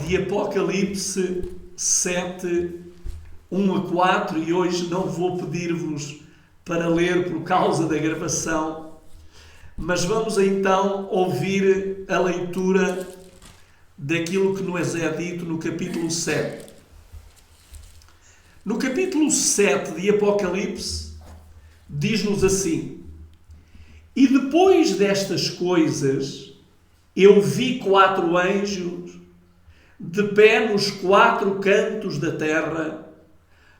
de Apocalipse 7, 1 a 4, e hoje não vou pedir-vos para ler por causa da gravação, mas vamos então ouvir a leitura daquilo que nos é dito no capítulo 7. No capítulo 7 de Apocalipse, diz-nos assim: E depois destas coisas, eu vi 4 anjos de pé nos 4 cantos da terra,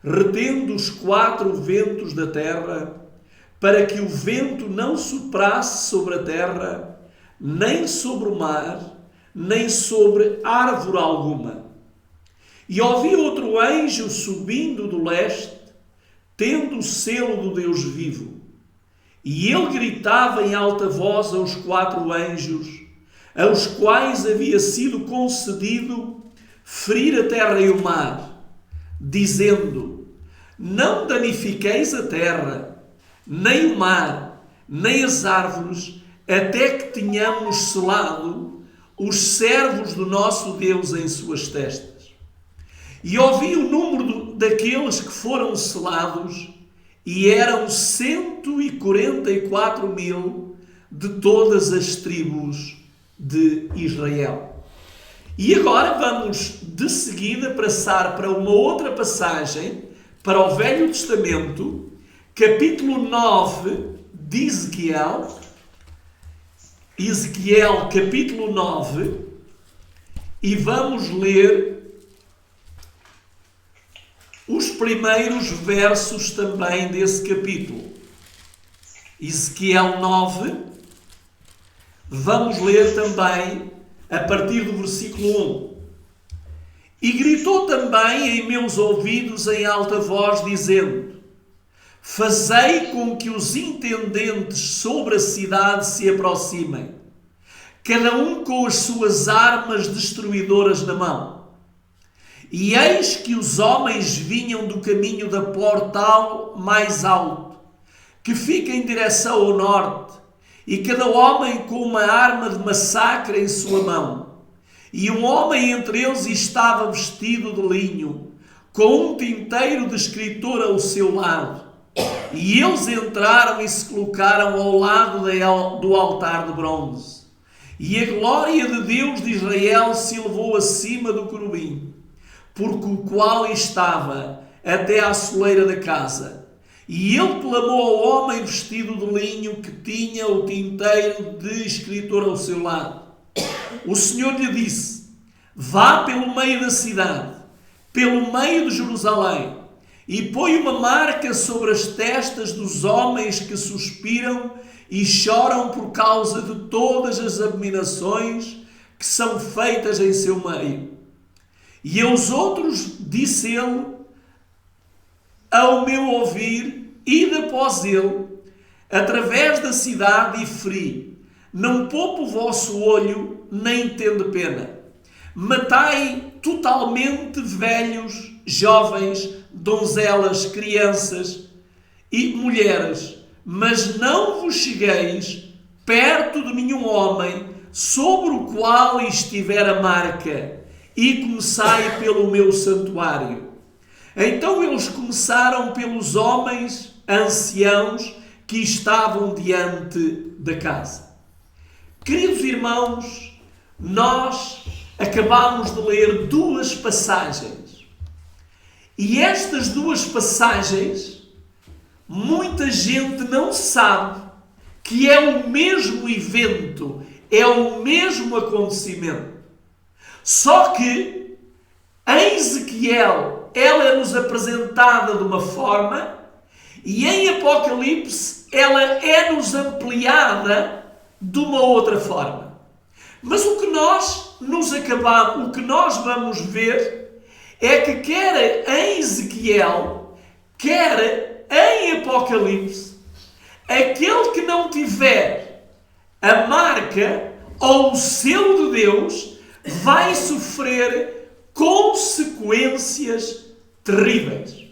retendo os 4 ventos da terra, para que o vento não soprasse sobre a terra, nem sobre o mar, nem sobre árvore alguma. E ouvi outro anjo subindo do leste, tendo o selo do Deus vivo. E ele gritava em alta voz aos 4 anjos, aos quais havia sido concedido ferir a terra e o mar, dizendo: Não danifiqueis a terra, nem o mar, nem as árvores, até que tenhamos selado os servos do nosso Deus em suas testas. E ouvi o número daqueles que foram selados, e eram 144.000 de todas as tribos de Israel. E agora vamos de seguida passar para uma outra passagem, para o Velho Testamento, capítulo 9 de Ezequiel. Ezequiel, capítulo 9, e vamos ler os primeiros versos também desse capítulo. Ezequiel 9, vamos ler também a partir do versículo 1. E gritou também em meus ouvidos em alta voz, dizendo: Fazei com que os intendentes sobre a cidade se aproximem, cada um com as suas armas destruidoras na mão. E eis que os homens vinham do caminho da portal mais alto, que fica em direção ao norte, e cada homem com uma arma de massacre em sua mão. E um homem entre eles estava vestido de linho, com um tinteiro de escritor ao seu lado. E eles entraram e se colocaram ao lado do altar de bronze. E a glória de Deus de Israel se elevou acima do querubim, porque o qual estava até à soleira da casa. E ele clamou ao homem vestido de linho que tinha o tinteiro de escritor ao seu lado. O Senhor lhe disse: Vá pelo meio da cidade, pelo meio de Jerusalém, e põe uma marca sobre as testas dos homens que suspiram e choram por causa de todas as abominações que são feitas em seu meio. E aos outros disse ele, ao meu ouvir, ide após ele, através da cidade, e feri: Não poupe o vosso olho, nem tende pena. Matai totalmente velhos, jovens, donzelas, crianças e mulheres, mas não vos chegueis perto de nenhum homem sobre o qual estiver a marca, e começai pelo meu santuário. Então eles começaram pelos homens anciãos que estavam diante da casa. Queridos irmãos, nós acabamos de ler 2 passagens. E estas 2 passagens, muita gente não sabe que é o mesmo evento, é o mesmo acontecimento. Só que em Ezequiel ela é-nos apresentada de uma forma, e em Apocalipse ela é-nos ampliada de uma outra forma. Mas o que nós vamos ver é que quer em Ezequiel, quer em Apocalipse, aquele que não tiver a marca ou o selo de Deus vai sofrer consequências terríveis.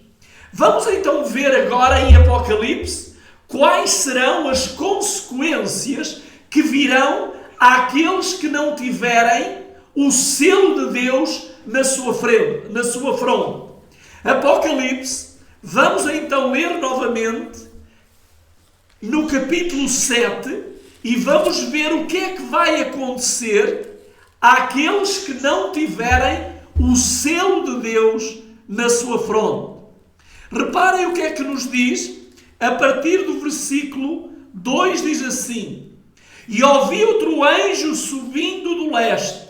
Vamos então ver agora em Apocalipse quais serão as consequências que virão àqueles que não tiverem o selo de Deus na sua fronte. Apocalipse, vamos então ler novamente no capítulo 7 e vamos ver o que é que vai acontecer àqueles que não tiverem o selo de Deus na sua fronte. Reparem o que é que nos diz a partir do versículo 2, diz assim: E ouvi outro anjo subindo do leste,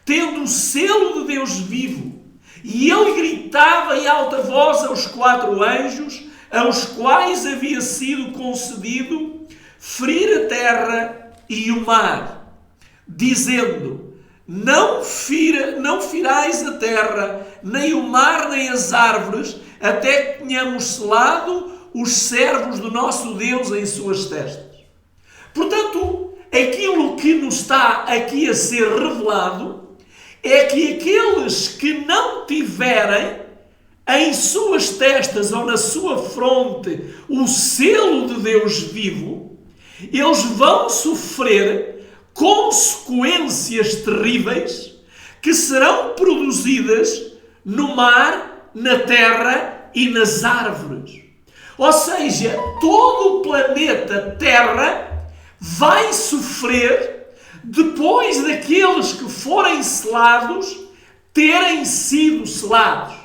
tendo o selo de Deus vivo, e ele gritava em alta voz aos 4 anjos, aos quais havia sido concedido ferir a terra e o mar, dizendo: Não firais a terra, nem o mar, nem as árvores, até que tenhamos selado os servos do nosso Deus em suas testas. Portanto, aquilo que nos está aqui a ser revelado é que aqueles que não tiverem em suas testas ou na sua fronte o selo de Deus vivo, eles vão sofrer consequências terríveis que serão produzidas no mar, na terra e nas árvores. Ou seja, todo o planeta Terra vai sofrer depois daqueles que forem selados terem sido selados.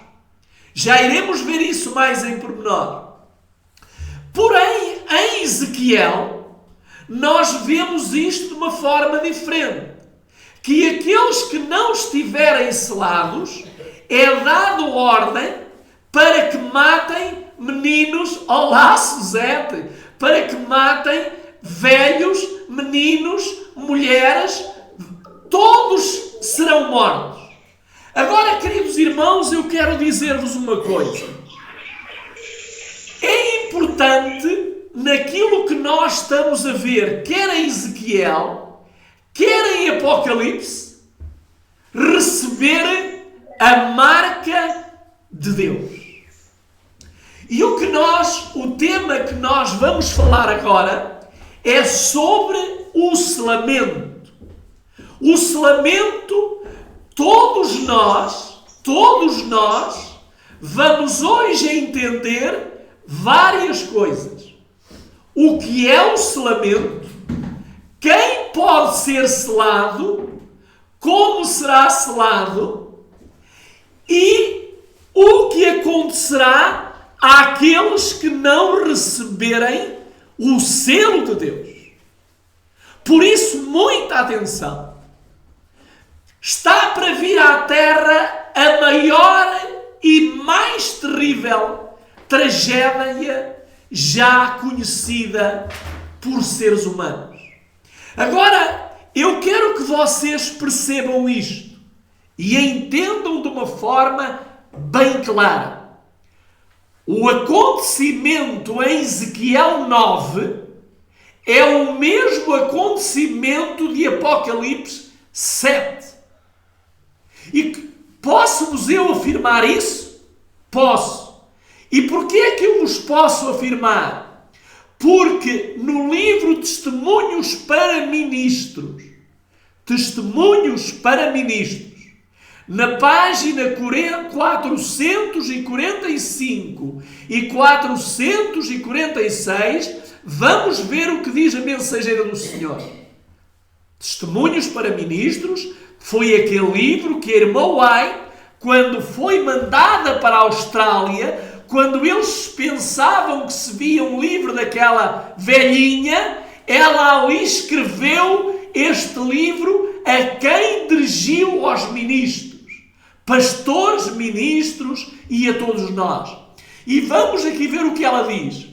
Já iremos ver isso mais em pormenor. Porém, em Ezequiel, nós vemos isto de uma forma diferente. Que aqueles que não estiverem selados, é dado ordem para que matem meninos, olá Suzete, para que matem velhos, meninos, mulheres, todos serão mortos. Agora, queridos irmãos, eu quero dizer-vos uma coisa. É importante, naquilo que nós estamos a ver, quer em Ezequiel, quer em Apocalipse, receber a marca de Deus. E o tema que nós vamos falar agora é sobre o selamento. O selamento, todos nós vamos hoje entender várias coisas. O que é o selamento, quem pode ser selado, como será selado e o que acontecerá àqueles que não receberem o selo de Deus. Por isso, muita atenção. Está para vir à Terra a maior e mais terrível tragédia já conhecida por seres humanos. Agora, eu quero que vocês percebam isto e entendam de uma forma bem clara. O acontecimento em Ezequiel 9 é o mesmo acontecimento de Apocalipse 7. E posso-vos eu afirmar isso? Posso. E porquê é que eu vos posso afirmar? Porque no livro Testemunhos para Ministros, na página 445 e 446, vamos ver o que diz a mensageira do Senhor. Testemunhos para Ministros foi aquele livro que a irmã White, quando foi mandada para a Austrália, quando eles pensavam que se via um livro daquela velhinha, ela ali escreveu este livro a quem dirigiu aos ministros, pastores, ministros e a todos nós. E vamos aqui ver o que ela diz.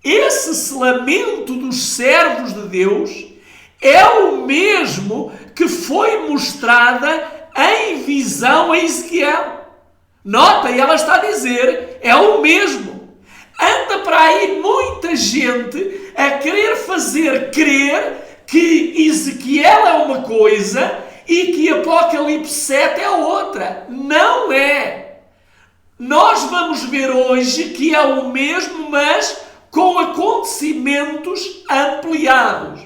Esse selamento dos servos de Deus é o mesmo que foi mostrada em visão a Ezequiel. Nota, ela está a dizer, é o mesmo. Anda para aí muita gente a querer fazer crer que Ezequiel é uma coisa e que Apocalipse 7 é outra. Não é. Nós vamos ver hoje que é o mesmo, mas com acontecimentos ampliados.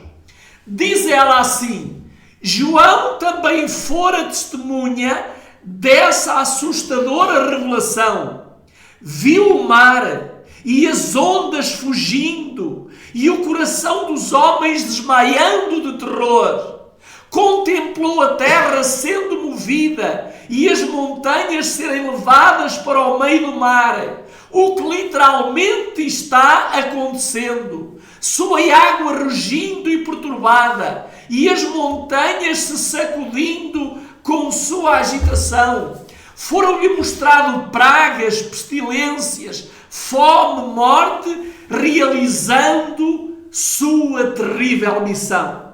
Diz ela assim: João também fora testemunha dessa assustadora revelação. Viu o mar e as ondas fugindo e o coração dos homens desmaiando de terror. Contemplou a terra sendo movida e as montanhas serem levadas para o meio do mar. O que literalmente está acontecendo. Sob a água rugindo e perturbada e as montanhas se sacudindo com sua agitação. Foram-lhe mostrado pragas, pestilências, fome, morte, realizando sua terrível missão.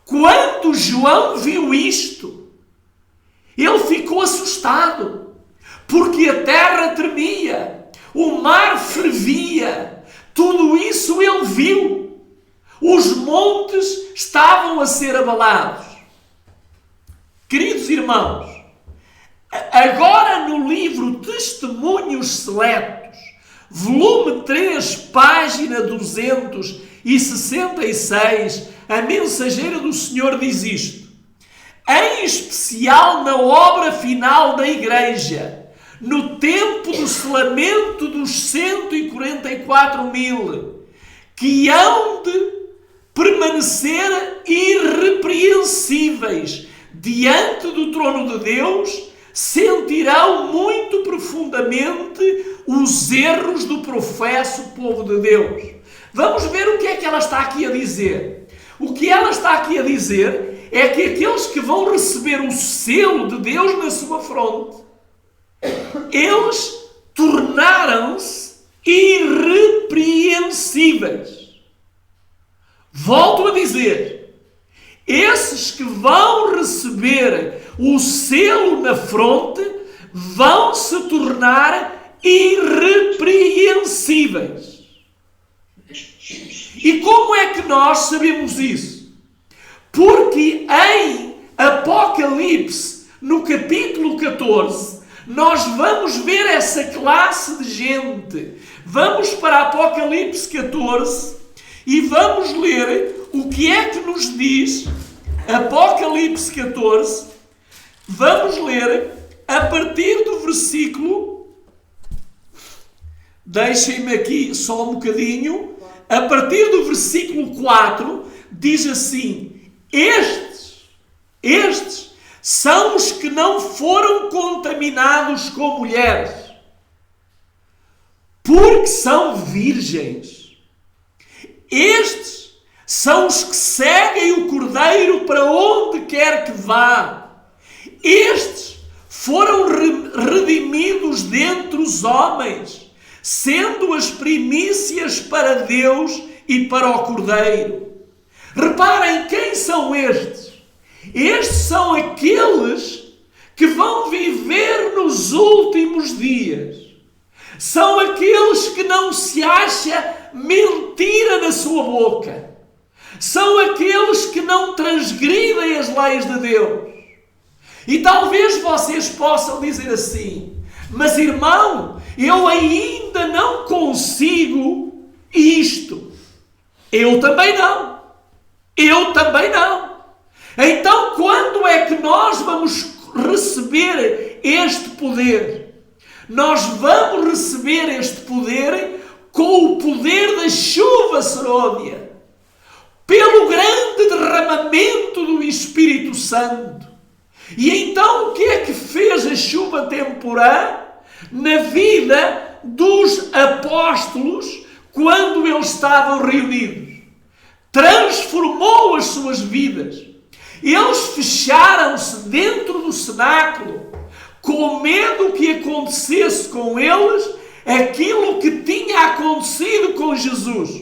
Quando João viu isto, ele ficou assustado, porque a terra tremia, o mar fervia, tudo isso ele viu. Os montes estavam a ser abalados. Queridos irmãos, agora no livro Testemunhos Seletos, volume 3, página 266, a mensageira do Senhor diz isto: em especial na obra final da Igreja, no tempo do selamento dos 144.000, que hão de permanecer irrepreensíveis diante do trono de Deus, sentirão muito profundamente os erros do professo povo de Deus. Vamos ver o que é que ela está aqui a dizer. O que ela está aqui a dizer é que aqueles que vão receber o selo de Deus na sua fronte, eles tornaram-se irrepreensíveis. Volto a dizer, esses que vão receber o selo na fronte vão se tornar irrepreensíveis. E como é que nós sabemos isso? Porque em Apocalipse, no capítulo 14, nós vamos ver essa classe de gente. Vamos para Apocalipse 14 e vamos ler o que é que nos diz Apocalipse 14. Vamos ler a partir do versículo, deixem-me aqui só um bocadinho, a partir do versículo 4, diz assim: estes são os que não foram contaminados com mulheres, porque são virgens. Estes são os que seguem o Cordeiro para onde quer que vá. Estes foram redimidos dentre os homens, sendo as primícias para Deus e para o Cordeiro. Reparem quem são estes. Estes são aqueles que vão viver nos últimos dias. São aqueles que não se acha mentira na sua boca. São aqueles que não transgridem as leis de Deus. E talvez vocês possam dizer assim: mas irmão, eu ainda não consigo isto. Eu também não. Eu também não. Então, quando é que nós vamos receber este poder? Nós vamos receber este poder com o poder da chuva seródia, pelo grande derramamento do Espírito Santo. E então o que é que fez a chuva temporã na vida dos apóstolos quando eles estavam reunidos? Transformou as suas vidas. Eles fecharam-se dentro do cenáculo com medo que acontecesse com eles aquilo que tinha acontecido com Jesus.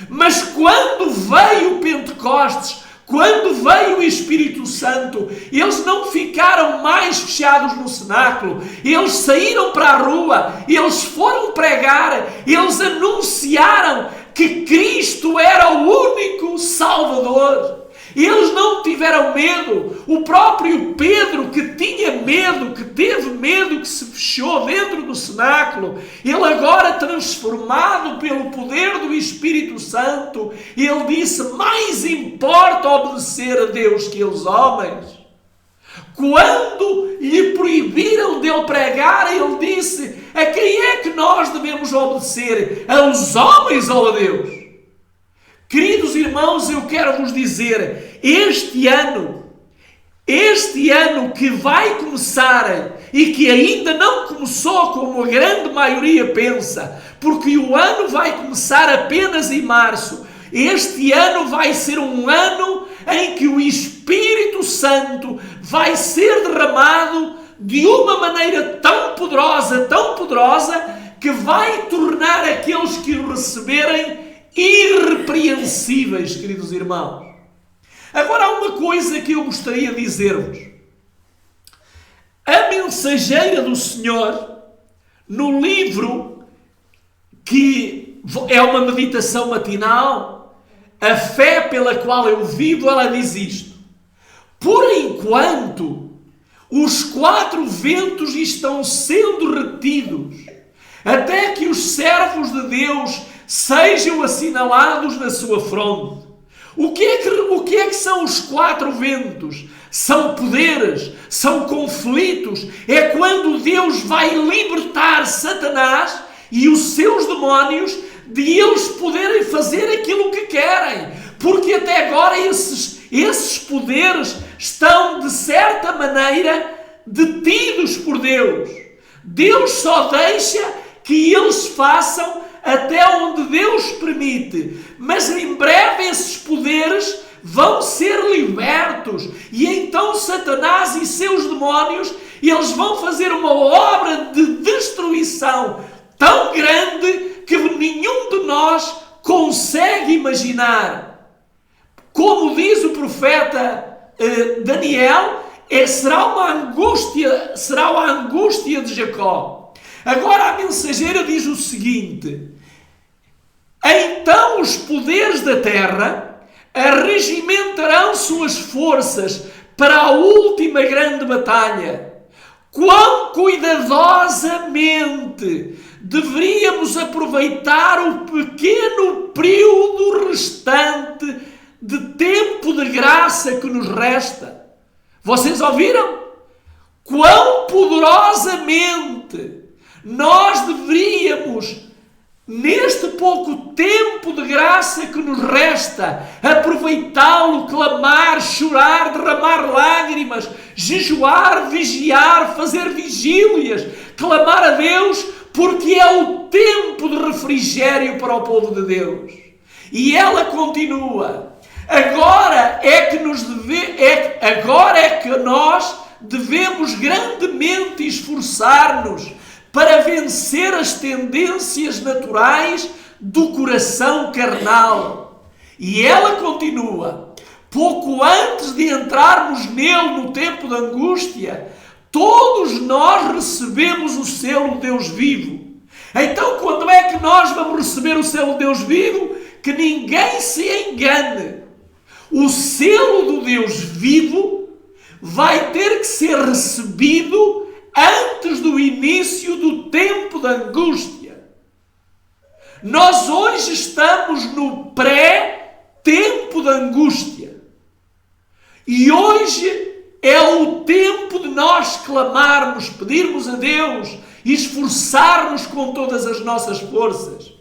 Mas quando veio o Pentecostes, quando veio o Espírito Santo, eles não ficaram mais fechados no cenáculo. Eles saíram para a rua, eles foram pregar, eles anunciaram que Cristo era o único Salvador. Eles não tiveram medo. O próprio Pedro, que tinha medo, que teve medo que se fechou dentro do cenáculo, ele agora transformado pelo poder do Espírito Santo, ele disse: mais importa obedecer a Deus que aos homens. Quando lhe proibiram dele pregar, ele disse: a quem é que nós devemos obedecer? Aos homens ou a Deus? Queridos irmãos, eu quero vos dizer, este ano que vai começar e que ainda não começou como a grande maioria pensa, porque o ano vai começar apenas em março, este ano vai ser um ano em que o Espírito Santo vai ser derramado de uma maneira tão poderosa, que vai tornar aqueles que o receberem irrepreensíveis, queridos irmãos. Agora há uma coisa que eu gostaria de dizer-vos. A mensageira do Senhor, no livro que é uma meditação matinal, a fé pela qual eu vivo, ela diz isto: por enquanto os 4 ventos estão sendo retidos, até que os servos de Deus sejam assinalados na sua fronte. O que é que são os 4 ventos? São poderes, são conflitos. É quando Deus vai libertar Satanás e os seus demónios de eles poderem fazer aquilo que querem. Porque até agora esses poderes estão, de certa maneira, detidos por Deus. Deus só deixa que eles façam até onde Deus permite, mas em breve esses poderes vão ser libertos, e então Satanás e seus demónios, eles vão fazer uma obra de destruição tão grande que nenhum de nós consegue imaginar. Como diz o profeta Daniel, será a angústia de Jacó. Agora a mensageira diz o seguinte: então os poderes da terra arregimentarão suas forças para a última grande batalha. Quão cuidadosamente deveríamos aproveitar o pequeno período restante de tempo de graça que nos resta. Vocês ouviram? Quão poderosamente nós deveríamos, neste pouco tempo de graça que nos resta, aproveitá-lo, clamar, chorar, derramar lágrimas, jejuar, vigiar, fazer vigílias, clamar a Deus, porque é o tempo de refrigério para o povo de Deus. E ela continua: agora é que nós devemos grandemente esforçar-nos para vencer as tendências naturais do coração carnal. E ela continua: pouco antes de entrarmos nele no tempo da angústia, todos nós recebemos o selo de Deus vivo. Então, quando é que nós vamos receber o selo de Deus vivo? Que ninguém se engane. O selo do Deus vivo vai ter que ser recebido antes do início do tempo da angústia. Nós hoje estamos no pré-tempo da angústia. E hoje é o tempo de nós clamarmos, pedirmos a Deus, esforçar-nos com todas as nossas forças.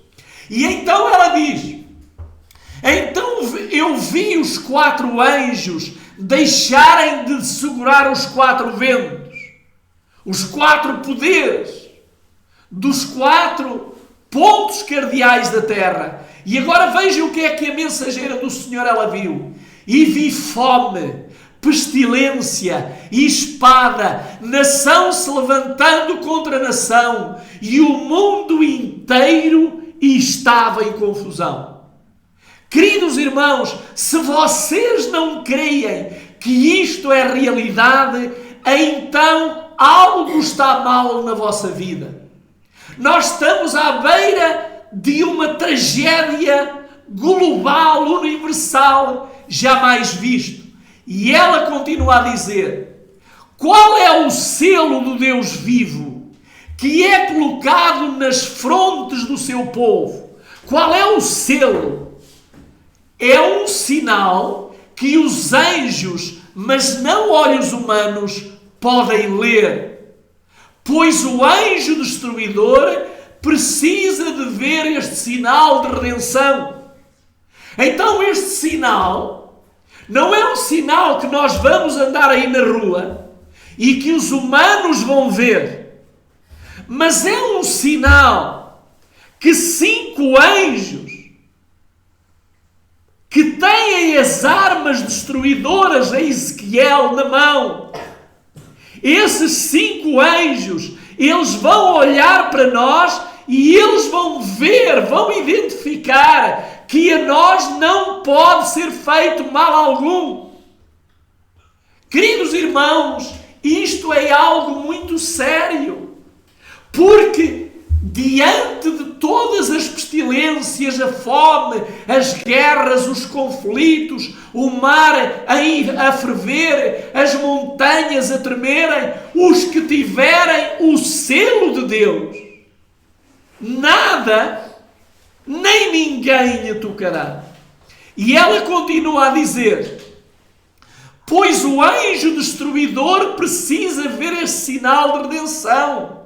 E então ela diz: então eu vi os 4 anjos deixarem de segurar os 4 ventos, os 4 poderes dos 4 pontos cardeais da terra. E agora vejam o que é que a mensageira do Senhor ela viu. E vi fome, pestilência e espada, nação se levantando contra nação, e o mundo inteiro estava em confusão. Queridos irmãos, se vocês não creem que isto é realidade, então algo está mal na vossa vida. Nós estamos à beira de uma tragédia global, universal, jamais visto. E ela continua a dizer: Qual é o selo do Deus vivo que é colocado nas frontes do seu povo? Qual é o selo? É um sinal que os anjos, mas não olhos humanos, podem ler. Pois o anjo destruidor precisa de ver este sinal de redenção. Então este sinal não é um sinal que nós vamos andar aí na rua e que os humanos vão ver, mas é um sinal que 5 anjos que têm as armas destruidoras a Ezequiel na mão, esses 5 anjos, eles vão olhar para nós e eles vão ver, vão identificar que a nós não pode ser feito mal algum. Queridos irmãos, isto é algo muito sério, porque diante de todas as pestilências, a fome, as guerras, os conflitos, o mar a ferver, as montanhas a tremerem, os que tiverem o selo de Deus, nada, nem ninguém lhe tocará. E ela continua a dizer: pois o anjo destruidor precisa ver este sinal de redenção.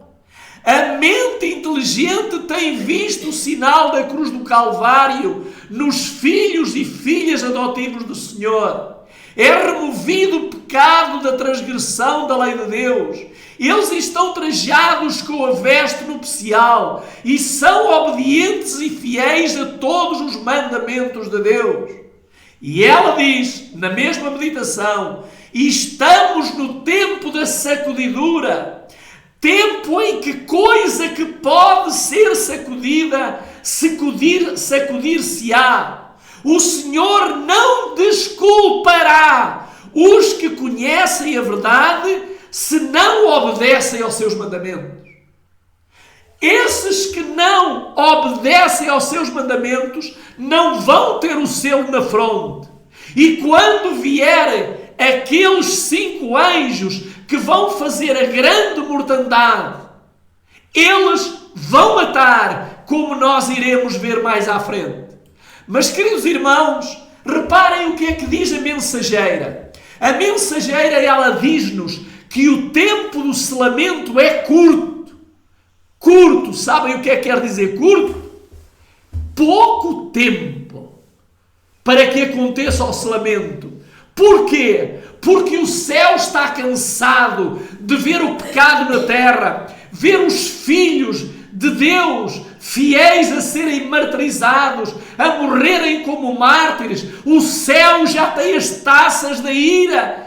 A mente inteligente tem visto o sinal da cruz do Calvário nos filhos e filhas adotivos do Senhor. É removido o pecado da transgressão da lei de Deus. Eles estão trajados com a veste nupcial e são obedientes e fiéis a todos os mandamentos de Deus. E ela diz, na mesma meditação: estamos no tempo da sacudidura. Tempo em que coisa que pode ser sacudida, sacudir-se-á. O Senhor não desculpará os que conhecem a verdade se não obedecem aos seus mandamentos. Esses que não obedecem aos seus mandamentos não vão ter o selo na fronte. E quando vierem aqueles 5 anjos que vão fazer a grande mortandade, eles vão matar, como nós iremos ver mais à frente. Mas, queridos irmãos, reparem o que é que diz a mensageira. A mensageira, ela diz-nos que o tempo do selamento é curto. Curto, sabem o que é que quer dizer curto? Pouco tempo para que aconteça o selamento. Porquê? Porque o céu está cansado de ver o pecado na terra, ver os filhos de Deus fiéis a serem martirizados, a morrerem como mártires. O céu já tem as taças da ira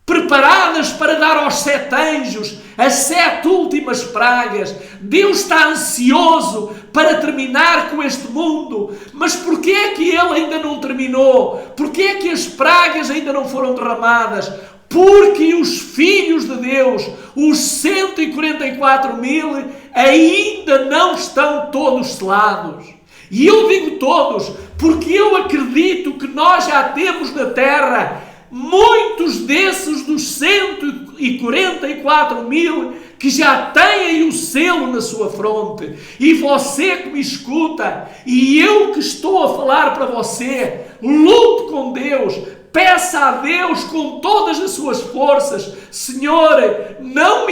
preparadas para dar aos 7 anjos as 7 últimas pragas. Deus está ansioso para terminar com este mundo. Mas porquê é que ele ainda não terminou? Porquê é que as pragas ainda não foram derramadas? Porque os filhos de Deus, os 144.000, ainda não estão todos selados. E eu digo todos, porque eu acredito que nós já temos na terra muitos desses dos 144.000 que já têm o selo na sua fronte. E você que me escuta, e eu que estou a falar para você, lute com Deus, peça a Deus com todas as suas forças: Senhor, não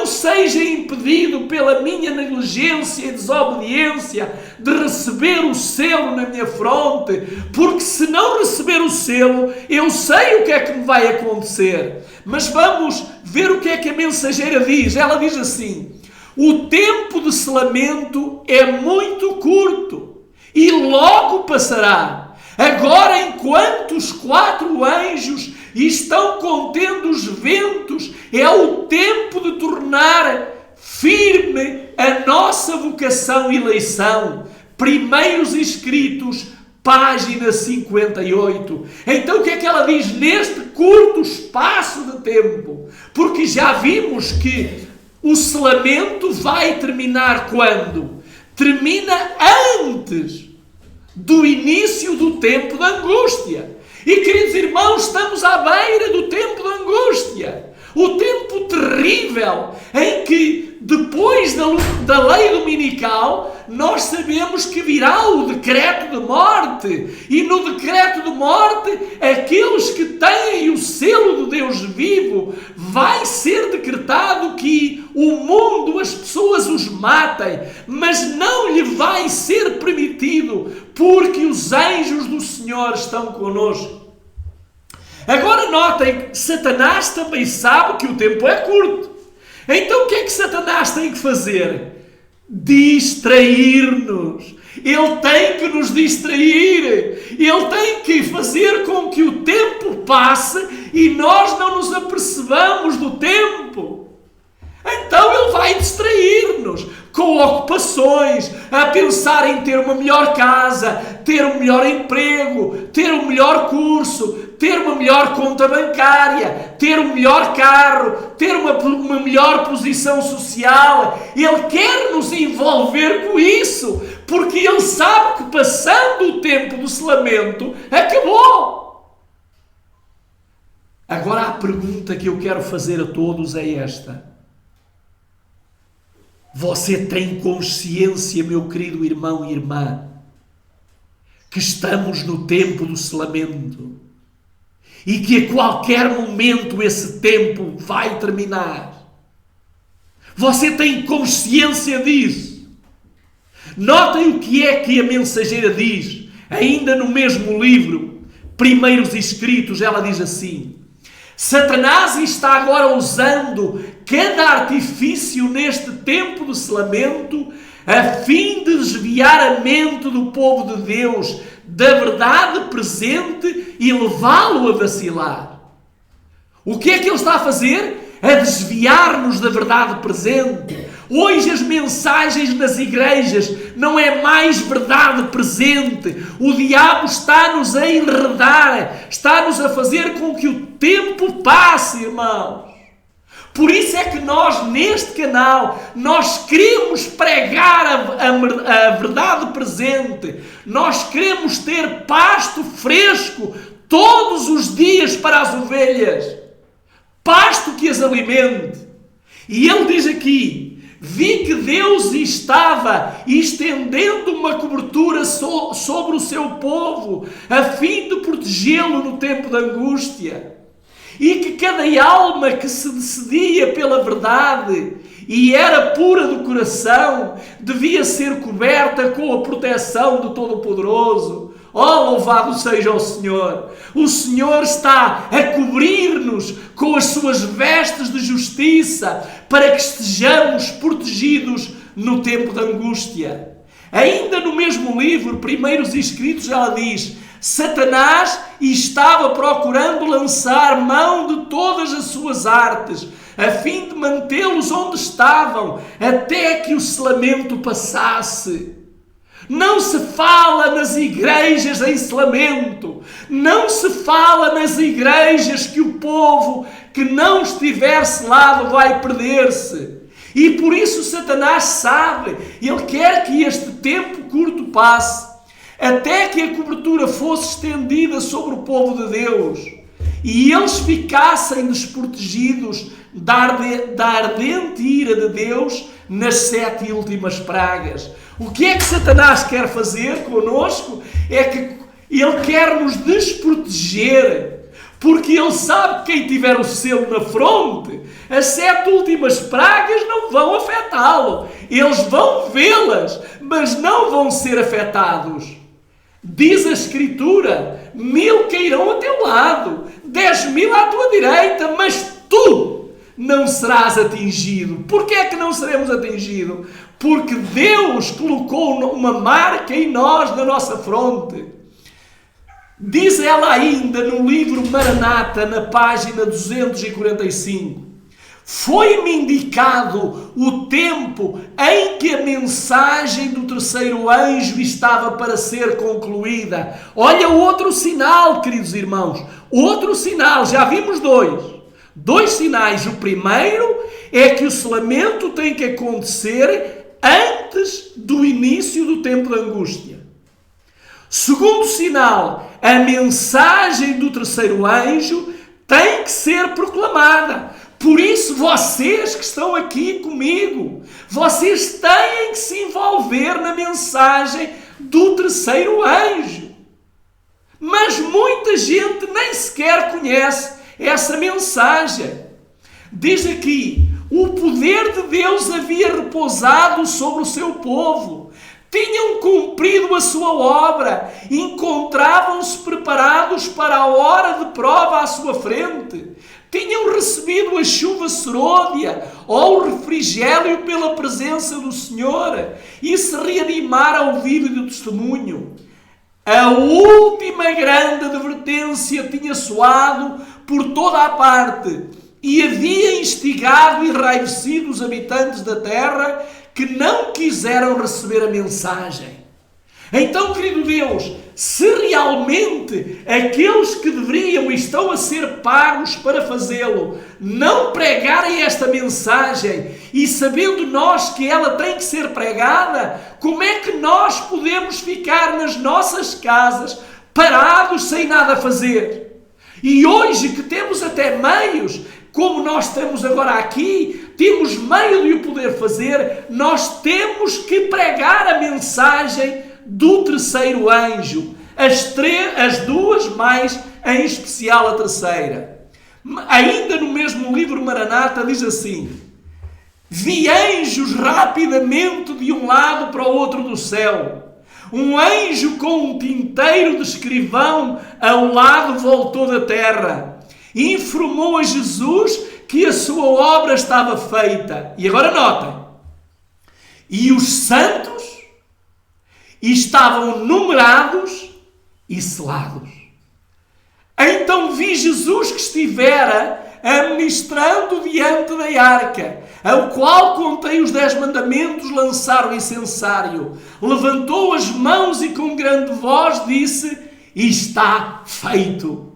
seja impedido pela minha negligência e desobediência de receber o selo na minha fronte, porque se não receber o selo, eu sei o que é que me vai acontecer. Mas vamos ver o que é que a mensageira diz. Ela diz assim: o tempo de selamento é muito curto e logo passará. Agora, enquanto os 4 anjos estão contendo os ventos, é o tempo de tornar firme a nossa vocação e eleição. Primeiros Escritos, página 58. Então o que é que ela diz neste curto espaço de tempo? Porque já vimos que o selamento vai terminar quando? Termina antes do início do tempo da angústia. E, queridos irmãos, estamos à beira do tempo da angústia. O tempo terrível em que, depois da lei dominical, nós sabemos que virá o decreto de morte. E no decreto de morte, aqueles que têm o selo do Deus vivo, vai ser decretado que o mundo, as pessoas os matem, mas não lhe vai ser permitido, porque os anjos do Senhor estão conosco. Agora notem que Satanás também sabe que o tempo é curto. Então o que é que Satanás tem que fazer? Distrair-nos. Ele tem que nos distrair. Ele tem que fazer com que o tempo passe e nós não nos apercebamos do tempo. Então ele vai distrair-nos com ocupações, a pensar em ter uma melhor casa, ter um melhor emprego, ter um melhor curso, ter uma melhor conta bancária, ter um melhor carro, ter uma melhor posição social. Ele quer nos envolver com isso, porque ele sabe que passando o tempo do selamento, acabou. Agora a pergunta que eu quero fazer a todos é esta. Você tem consciência, meu querido irmão e irmã, que estamos no tempo do selamento e que a qualquer momento esse tempo vai terminar? Você tem consciência disso? Notem o que é que a mensageira diz, ainda no mesmo livro, Primeiros Escritos, ela diz assim: Satanás está agora usando cada artifício neste tempo de selamento a fim de desviar a mente do povo de Deus da verdade presente e levá-lo a vacilar. O que é que ele está a fazer? A desviar-nos da verdade presente. Hoje as mensagens nas igrejas não é mais verdade presente. O diabo está-nos a enredar, está-nos a fazer com que o tempo passe, irmãos. Por isso é que nós, neste canal, nós queremos pregar a verdade presente. Nós queremos ter pasto fresco todos os dias para as ovelhas. Pasto que as alimente. E ele diz aqui: vi que Deus estava estendendo uma cobertura sobre o seu povo, a fim de protegê-lo no tempo da angústia. E que cada alma que se decidia pela verdade e era pura do coração, devia ser coberta com a proteção do Todo-Poderoso. Oh, louvado seja o Senhor! O Senhor está a cobrir-nos com as suas vestes de justiça para que estejamos protegidos no tempo da angústia. Ainda no mesmo livro, Primeiros Escritos, ela diz: Satanás estava procurando lançar mão de todas as suas artes, a fim de mantê-los onde estavam, até que o selamento passasse. Não se fala nas igrejas em selamento. Não se fala nas igrejas que o povo que não estiver selado vai perder-se. E por isso Satanás sabe, ele quer que este tempo curto passe, até que a cobertura fosse estendida sobre o povo de Deus e eles ficassem desprotegidos da ardente ira de Deus nas 7 últimas pragas. O que é que Satanás quer fazer conosco? É que ele quer nos desproteger, porque ele sabe que quem tiver o selo na fronte, as 7 últimas pragas não vão afetá-lo. Eles vão vê-las, mas não vão ser afetados. Diz a Escritura: 1000 cairão ao teu lado, 10.000 à tua direita, mas tu não serás atingido. Porquê é que não seremos atingidos? Porque Deus colocou uma marca em nós, na nossa fronte. Diz ela ainda no livro Maranata, na página 245: foi-me indicado o tempo em que a mensagem do terceiro anjo estava para ser concluída. Olha outro sinal, queridos irmãos. Outro sinal, já vimos dois sinais. O primeiro é que o selamento tem que acontecer antes do início do tempo da angústia. Segundo sinal, a mensagem do terceiro anjo tem que ser proclamada. Por isso, vocês que estão aqui comigo, vocês têm que se envolver na mensagem do terceiro anjo. Mas muita gente nem sequer conhece essa mensagem. Diz aqui, o poder de Deus havia repousado sobre o seu povo. Tinham cumprido a sua obra, encontravam-se preparados para a hora de prova à sua frente. Tinham recebido a chuva serôdia ou o refrigério pela presença do Senhor e se reanimaram ao ouvido do testemunho. A última grande advertência tinha soado por toda a parte e havia instigado e enraivecido os habitantes da terra que não quiseram receber a mensagem. Então, querido Deus, se realmente aqueles que deveriam e estão a ser pagos para fazê-lo não pregarem esta mensagem e sabendo nós que ela tem que ser pregada, como é que nós podemos ficar nas nossas casas parados sem nada fazer? E hoje que temos até meios, como nós temos agora aqui, temos meio de o poder fazer, nós temos que pregar a mensagem do terceiro anjo, as duas, mais em especial a terceira. Ainda no mesmo livro Maranata diz assim: vi anjos rapidamente de um lado para o outro do céu. Um anjo com um tinteiro de escrivão ao lado voltou da terra e informou a Jesus que a sua obra estava feita. E agora notem, e os santos estavam numerados e selados. Então vi Jesus que estivera administrando diante da arca, ao qual contém os 10 mandamentos, lançaram o incensário, levantou as mãos e com grande voz disse: está feito.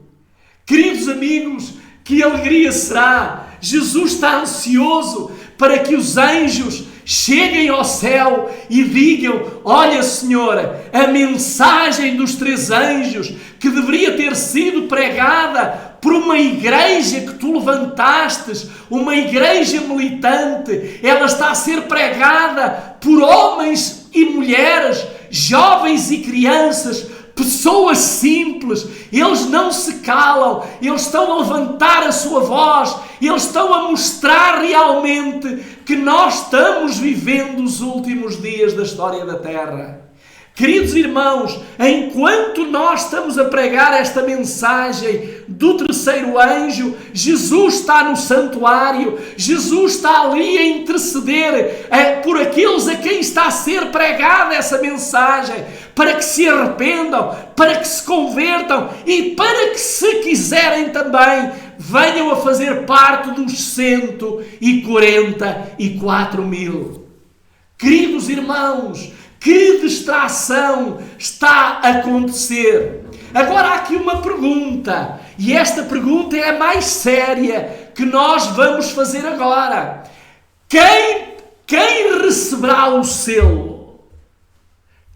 Queridos amigos, que alegria será! Jesus está ansioso para que os anjos cheguem ao céu e digam: olha, Senhora, a mensagem dos 3 anjos que deveria ter sido pregada por uma igreja que tu levantastes, uma igreja militante, ela está a ser pregada por homens e mulheres, jovens e crianças, pessoas simples. Eles não se calam, eles estão a levantar a sua voz, eles estão a mostrar realmente que nós estamos vivendo os últimos dias da história da Terra. Queridos irmãos, enquanto nós estamos a pregar esta mensagem do terceiro anjo, Jesus está no santuário, Jesus está ali a interceder por aqueles a quem está a ser pregada essa mensagem, para que se arrependam, para que se convertam e para que, se quiserem também, venham a fazer parte dos 144 mil. Queridos irmãos, que distração está a acontecer? Agora há aqui uma pergunta, e esta pergunta é a mais séria que nós vamos fazer agora. Quem receberá o selo?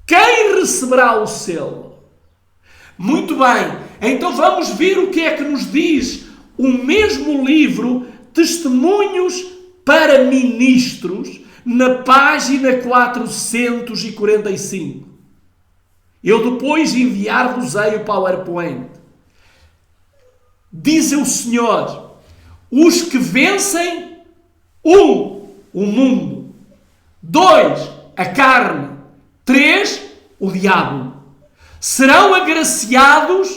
Quem receberá o selo? Muito bem, então vamos ver o que é que nos diz o mesmo livro Testemunhos para Ministros, na página 445. Eu depois enviar-vos-ei o PowerPoint. Diz o Senhor: os que vencem, 1, o mundo, 2, a carne, 3, o diabo, serão agraciados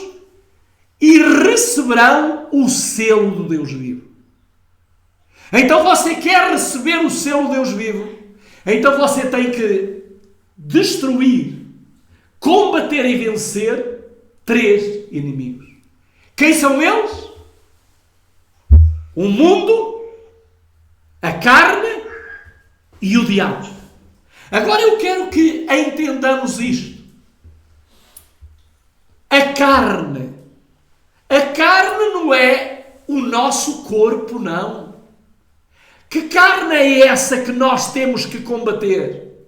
e receberão o selo do Deus vivo. Então você quer receber o selo do Deus vivo? Então você tem que destruir, combater e vencer 3 inimigos. Quem são eles? O mundo, a carne e o diabo. Agora eu quero que entendamos isto. A carne não é o nosso corpo, não. Que carne é essa que nós temos que combater?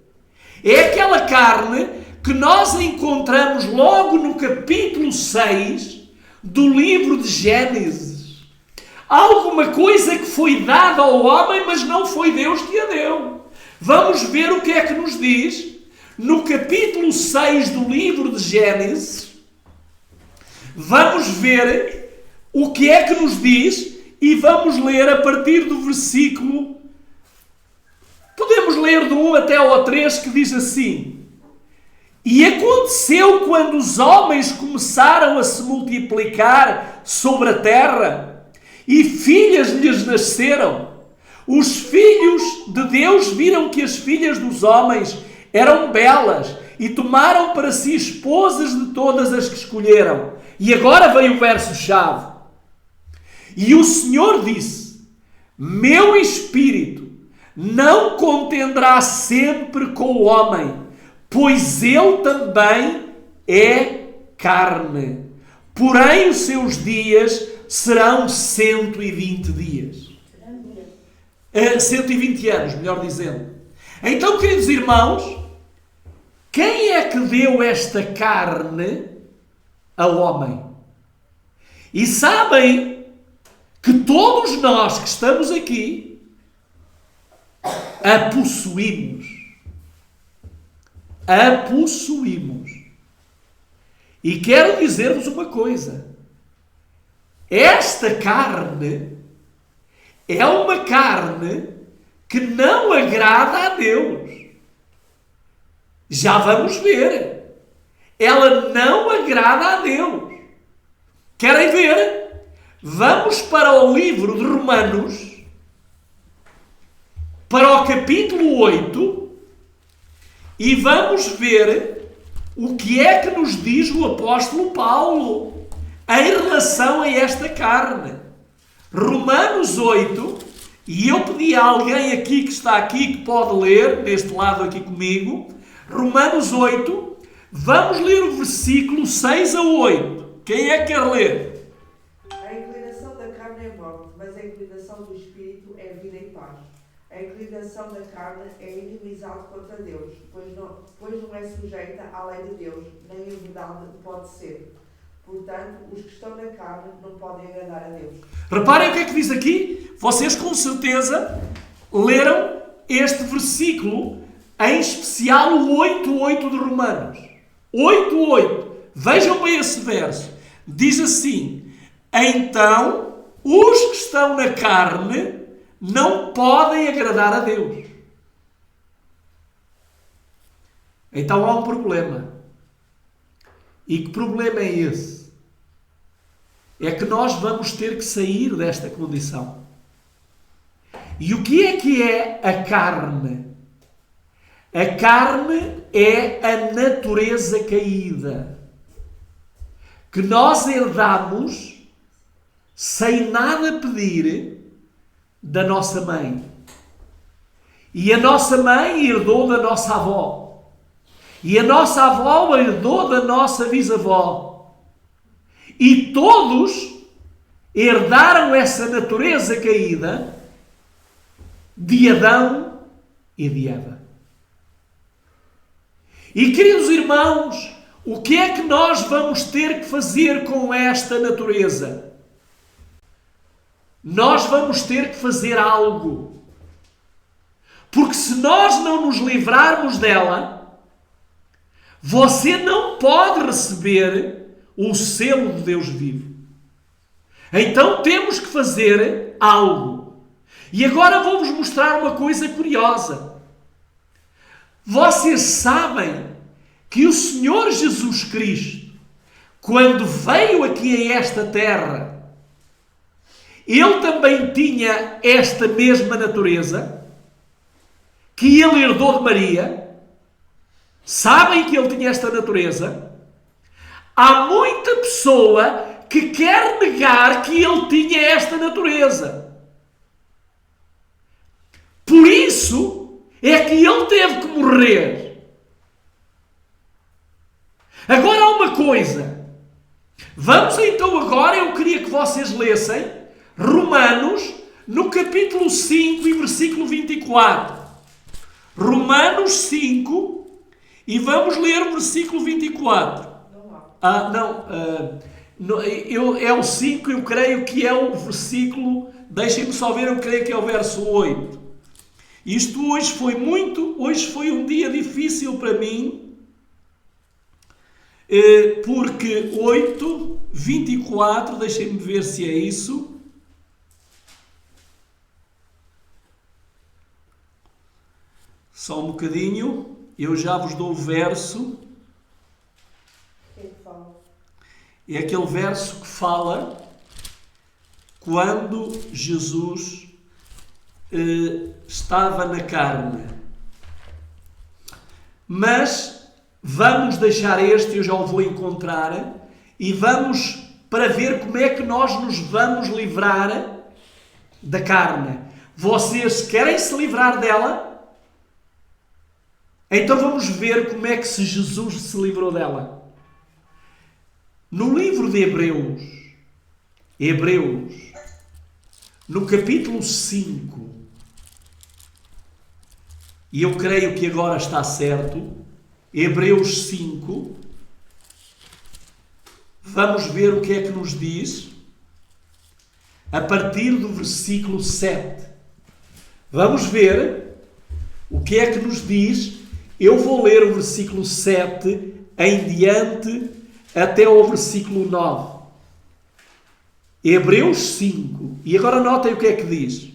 É aquela carne que nós encontramos logo no capítulo 6 do livro de Gênesis, alguma coisa que foi dada ao homem, mas não foi Deus que a deu. Vamos ver o que é que nos diz no capítulo 6 do livro de Gênesis. Vamos ver o que é que nos diz e vamos ler a partir do versículo. Podemos ler do 1 até ao 3, que diz assim: E aconteceu quando os homens começaram a se multiplicar sobre a terra e filhas lhes nasceram, os filhos de Deus viram que as filhas dos homens eram belas e tomaram para si esposas de todas as que escolheram. E agora vem o verso-chave. E o Senhor disse: Meu espírito não contenderá sempre com o homem, pois ele também é carne. Porém, os seus dias serão 120 dias. 120 anos, melhor dizendo. Então, queridos irmãos, quem é que deu esta carne ao homem? E sabem que todos nós que estamos aqui a possuímos. A possuímos. E quero dizer-vos uma coisa. Esta carne é uma carne que não agrada a Deus. Já vamos ver. Ela não agrada a Deus. Querem ver? Vamos para o livro de Romanos, para o capítulo 8, e vamos ver o que é que nos diz o apóstolo Paulo em relação a esta carne. Romanos 8, e eu pedi a alguém aqui que está aqui que pode ler, deste lado aqui comigo, Romanos 8, vamos ler o versículo 6 a 8. Quem é que quer ler? A inclinação da carne é morte, mas a inclinação do espírito é vida e paz. A inclinação da carne é inimizade contra Deus, pois não é sujeita à lei de Deus, nem em verdade pode ser. Portanto, os que estão na carne não podem agradar a Deus. Reparem o que é que diz aqui. Vocês com certeza leram este versículo, em especial o 8.8 de Romanos. 8.8. Vejam bem esse verso. Diz assim: Então, os que estão na carne não podem agradar a Deus. Então há um problema. E que problema é esse? É que nós vamos ter que sair desta condição. E o que é a carne? A carne é a natureza caída, que nós herdamos sem nada pedir da nossa mãe. E a nossa mãe herdou da nossa avó. E a nossa avó herdou da nossa bisavó. E todos herdaram essa natureza caída de Adão e de Eva. E, queridos irmãos, o que é que nós vamos ter que fazer com esta natureza? Nós vamos ter que fazer algo. Porque se nós não nos livrarmos dela, você não pode receber o selo de Deus vivo. Então temos que fazer algo. E agora vou-vos mostrar uma coisa curiosa. Vocês sabem que o Senhor Jesus Cristo, quando veio aqui a esta terra, Ele também tinha esta mesma natureza que Ele herdou de Maria. Sabem que Ele tinha esta natureza? Há muita pessoa que quer negar que Ele tinha esta natureza. Por isso é que Ele teve que morrer. Agora há uma coisa. Vamos então agora, eu queria que vocês lessem Romanos, no capítulo 5 e versículo 24. Romanos 5, e vamos ler o versículo 24. É o 5, eu creio que é o versículo, deixem-me só ver, eu creio que é o verso 8. Isto hoje foi um dia difícil para mim, porque 8, 24, deixem-me ver se é isso. Só um bocadinho, eu já vos dou o verso. É aquele verso que fala quando Jesus estava na carne. Mas vamos deixar este, eu já o vou encontrar, e vamos para ver como é que nós nos vamos livrar da carne. Vocês querem se livrar dela? Então vamos ver como é que Jesus se livrou dela. No livro de Hebreus, no capítulo 5, e eu creio que agora está certo, Hebreus 5, vamos ver o que é que nos diz, a partir do versículo 7. Vamos ver o que é que nos diz. Eu vou ler o versículo 7 em diante até ao versículo 9. Hebreus 5. E agora notem o que é que diz.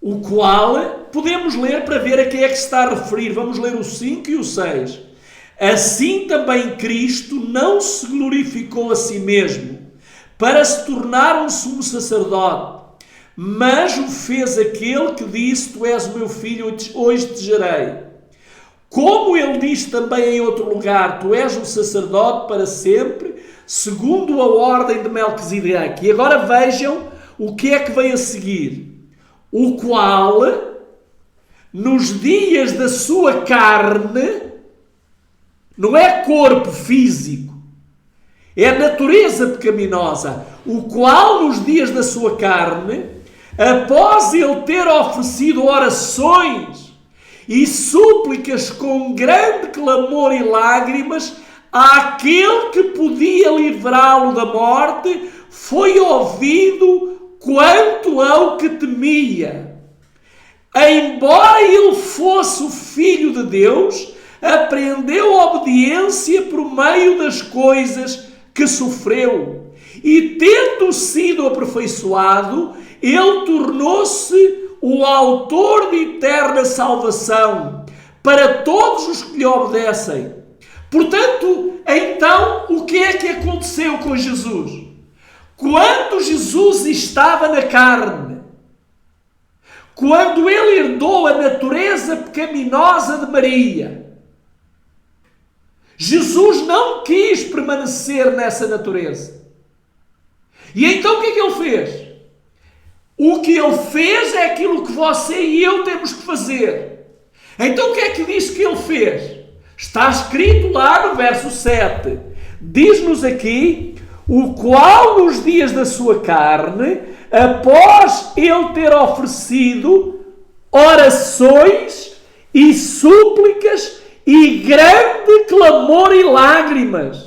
O qual podemos ler para ver a quem é que se está a referir. Vamos ler o 5 e o 6. Assim também Cristo não se glorificou a si mesmo para se tornar um sumo sacerdote, mas o fez aquele que disse: Tu és o meu filho, hoje te gerei. Como ele diz também em outro lugar: Tu és um sacerdote para sempre, segundo a ordem de Melquisedeque. E agora vejam o que é que vem a seguir. O qual, nos dias da sua carne, não é corpo físico, é natureza pecaminosa, o qual nos dias da sua carne, após ele ter oferecido orações e súplicas com grande clamor e lágrimas àquele que podia livrá-lo da morte, foi ouvido quanto ao que temia. Embora ele fosse o Filho de Deus, aprendeu obediência por meio das coisas que sofreu. E tendo sido aperfeiçoado, ele tornou-se o autor de eterna salvação para todos os que lhe obedecem. Portanto, então, o que é que aconteceu com Jesus? Quando Jesus estava na carne, quando ele herdou a natureza pecaminosa de Maria, Jesus não quis permanecer nessa natureza. E então o que é que ele fez? O que ele fez é aquilo que você e eu temos que fazer. Então o que é que diz que ele fez? Está escrito lá no verso 7. Diz-nos aqui: o qual nos dias da sua carne, após ele ter oferecido orações e súplicas e grande clamor e lágrimas.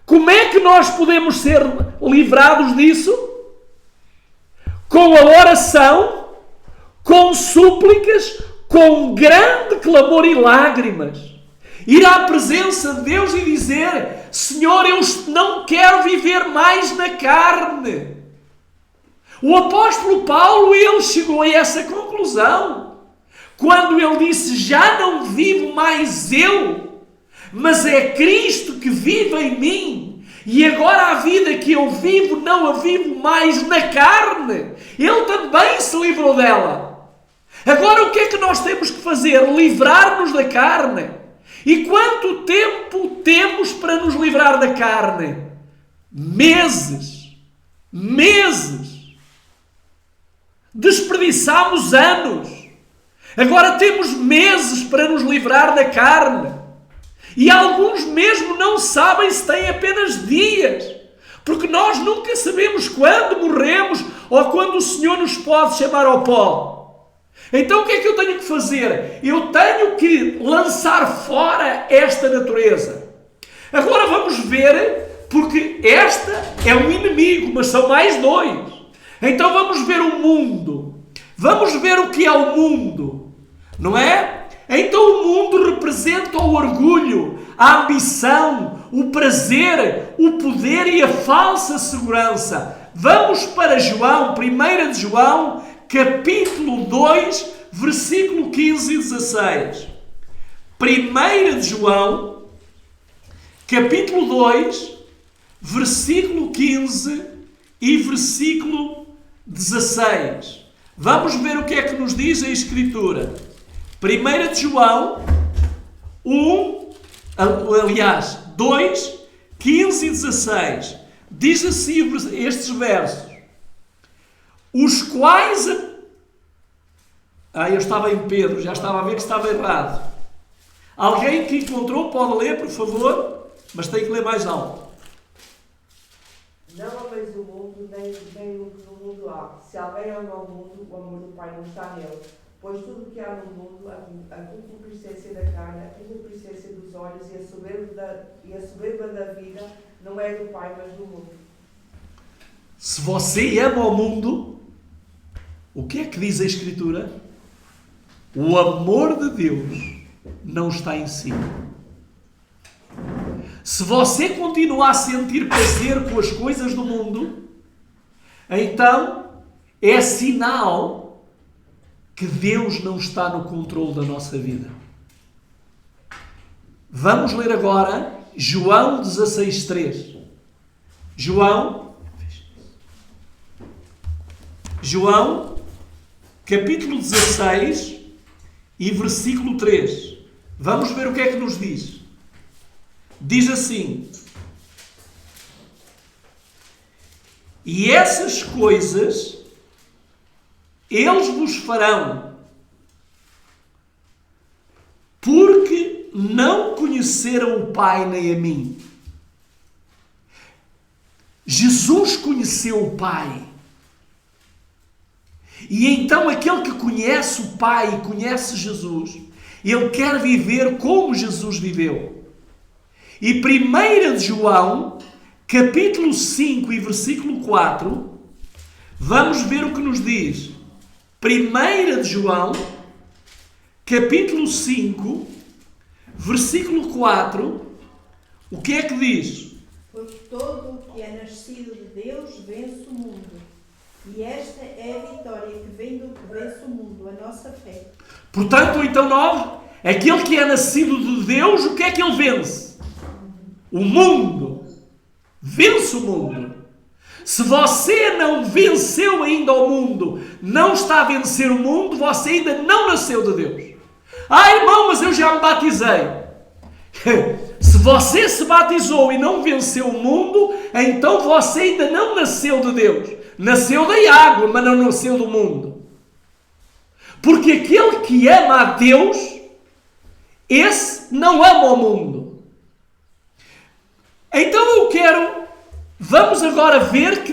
Como é que nós podemos ser livrados disso? Com a oração, com súplicas, com grande clamor e lágrimas. Ir à presença de Deus e dizer: Senhor, eu não quero viver mais na carne. O apóstolo Paulo, ele chegou a essa conclusão. Quando ele disse: já não vivo mais eu, mas é Cristo que vive em mim. E agora a vida que eu vivo, não a vivo mais na carne. Ele também se livrou dela. Agora o que é que nós temos que fazer? Livrar-nos da carne. E quanto tempo temos para nos livrar da carne? Meses. Meses. Desperdiçamos anos. Agora temos meses para nos livrar da carne. E alguns mesmo não sabem se têm apenas dias. Porque nós nunca sabemos quando morremos ou quando o Senhor nos pode chamar ao pó. Então o que é que eu tenho que fazer? Eu tenho que lançar fora esta natureza. Agora vamos ver, porque esta é um inimigo, mas são mais dois. Então vamos ver o mundo. Vamos ver o que é o mundo, não é? Então o mundo representa o orgulho, a ambição, o prazer, o poder e a falsa segurança. Vamos para João, 1 de João, capítulo 2, versículo 15 e 16. 1 de João, capítulo 2, versículo 15 e versículo 16. Vamos ver o que é que nos diz a Escritura. 1 de João 2, 15 e 16. Diz assim estes versos. Os quais... eu estava em Pedro, já estava a ver que estava errado. Alguém que encontrou pode ler, por favor, mas tem que ler mais alto. Não ameis o mundo, nem o que no mundo há. Se alguém ama o mundo, o amor do Pai não está nele. Pois tudo o que há no mundo, a concupiscência da carne, a concupiscência dos olhos e a soberba da vida, não é do Pai, mas do mundo. Se você ama o mundo, o que é que diz a Escritura? O amor de Deus não está em si. Se você continuar a sentir prazer com as coisas do mundo, então é sinal que Deus não está no controle da nossa vida. Vamos ler agora João 16:3. João, capítulo 16 e versículo 3. Vamos ver o que é que nos diz. Diz assim: e essas coisas eles vos farão, porque não conheceram o Pai nem a mim. Jesus conheceu o Pai. E então aquele que conhece o Pai e conhece Jesus, ele quer viver como Jesus viveu. E 1 de João, capítulo 5 e versículo 4, vamos ver o que nos diz. 1 de João, capítulo 5, versículo 4, o que é que diz? Porque todo o que é nascido de Deus vence o mundo. E esta é a vitória que vem do que vence o mundo, a nossa fé. Portanto, então 9, aquele que é nascido de Deus, o que é que ele vence? O mundo. Vence o mundo. Se você não venceu ainda o mundo, não está a vencer o mundo, você ainda não nasceu de Deus. Irmão, mas eu já me batizei. Se você se batizou e não venceu o mundo, então você ainda não nasceu de Deus. Nasceu da água, mas não nasceu do mundo. Porque aquele que ama a Deus, esse não ama o mundo. Então vamos agora ver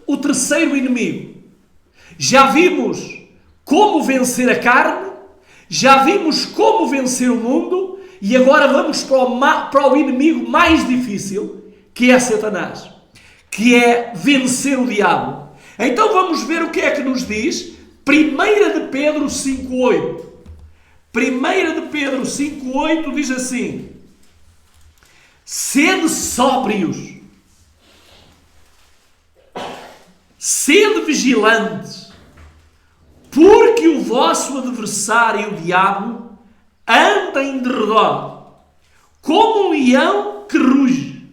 o terceiro inimigo. Já vimos como vencer a carne, já vimos como vencer o mundo, e agora vamos para o inimigo mais difícil, que é Satanás, que é vencer o diabo. Então vamos ver o que é que nos diz 1 de Pedro 5,8. 1 de Pedro 5,8 diz assim: sede sóbrios, sede vigilantes, porque o vosso adversário, o diabo, anda em derredor, como um leão que ruge,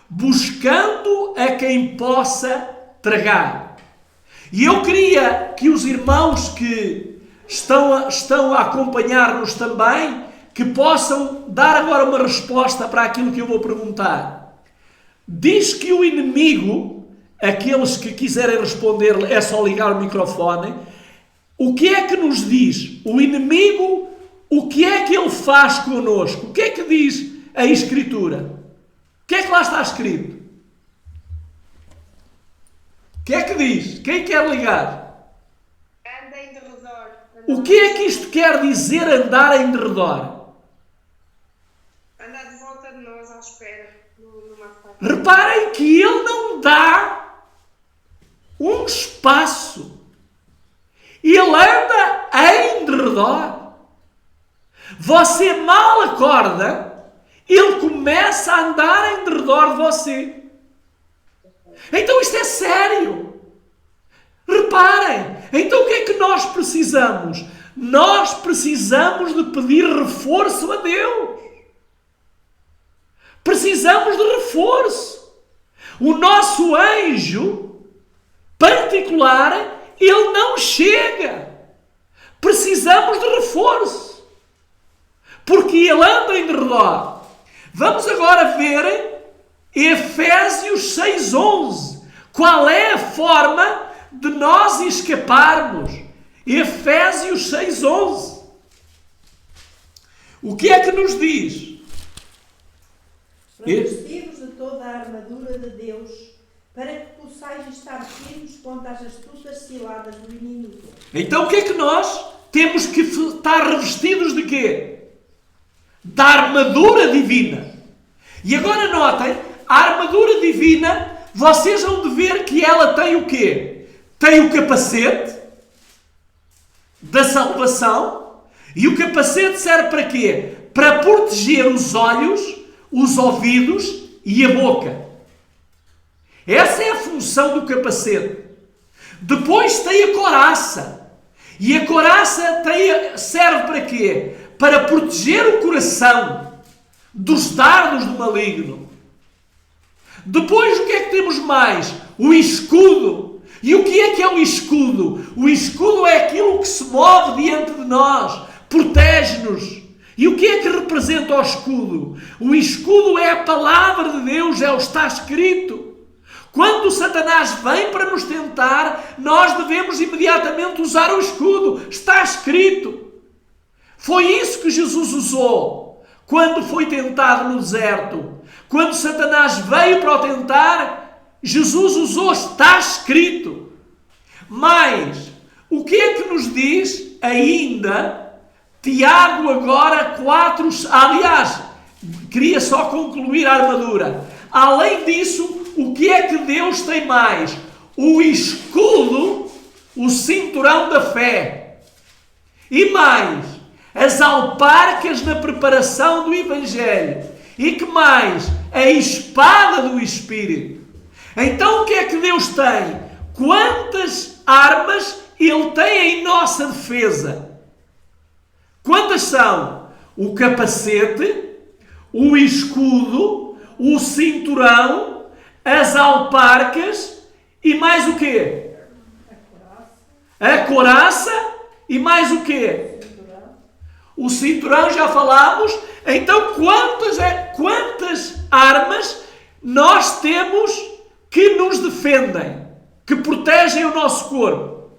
buscando a quem possa tragar. E eu queria que os irmãos que estão a acompanhar-nos também, que possam dar agora uma resposta para aquilo que eu vou perguntar. Diz que o inimigo, aqueles que quiserem responder, é só ligar o microfone. O que é que nos diz? O inimigo, o que é que ele faz connosco? O que é que diz a Escritura? O que é que lá está escrito? O que é que diz? Quem quer ligar? Anda em derredor. O que é que isto quer dizer, andar em derredor? Andar de volta de nós à espera. Reparem que ele não dá um espaço. Ele anda em redor. Você mal acorda, ele começa a andar em redor de você. Então isto é sério. Reparem, então o que é que nós precisamos? Nós precisamos de pedir reforço a Deus. Precisamos de reforço. O nosso anjo particular, ele não chega. Precisamos de reforço. Porque ele anda em redor. Vamos agora ver Efésios 6:11. Qual é a forma de nós escaparmos? Efésios 6:11. O que é que nos diz? Revestivos de toda a armadura de Deus, para que possais estar firmes contra as astutas ciladas do inimigo. Então o que é que nós temos que estar revestidos de quê? Da armadura divina. E agora notem, a armadura divina, vocês vão de ver que ela tem o quê? Tem o capacete da salvação. E o capacete serve para quê? Para proteger os olhos, os ouvidos e a boca. Essa é a função do capacete. Depois tem a couraça. E a couraça serve para quê? Para proteger o coração dos dardos do maligno. Depois o que é que temos mais? O escudo. E o que é o escudo? O escudo é aquilo que se move diante de nós, protege-nos. E o que é que representa o escudo? O escudo é a palavra de Deus, é o que está escrito. Quando Satanás vem para nos tentar, nós devemos imediatamente usar o escudo. Está escrito. Foi isso que Jesus usou quando foi tentado no deserto. Quando Satanás veio para o tentar, Jesus usou, está escrito. Mas, o que é que nos diz ainda Tiago agora 4... Aliás, queria só concluir a armadura. Além disso, o que é que Deus tem mais? O escudo, o cinturão da fé. E mais, as alparcas na preparação do Evangelho. E que mais? A espada do Espírito. Então o que é que Deus tem? Quantas armas Ele tem em nossa defesa? Quantas são? O capacete, o escudo, o cinturão, as alparcas e mais o quê? A couraça e mais o quê? O cinturão já falámos. Então quantas armas nós temos que nos defendem, que protegem o nosso corpo?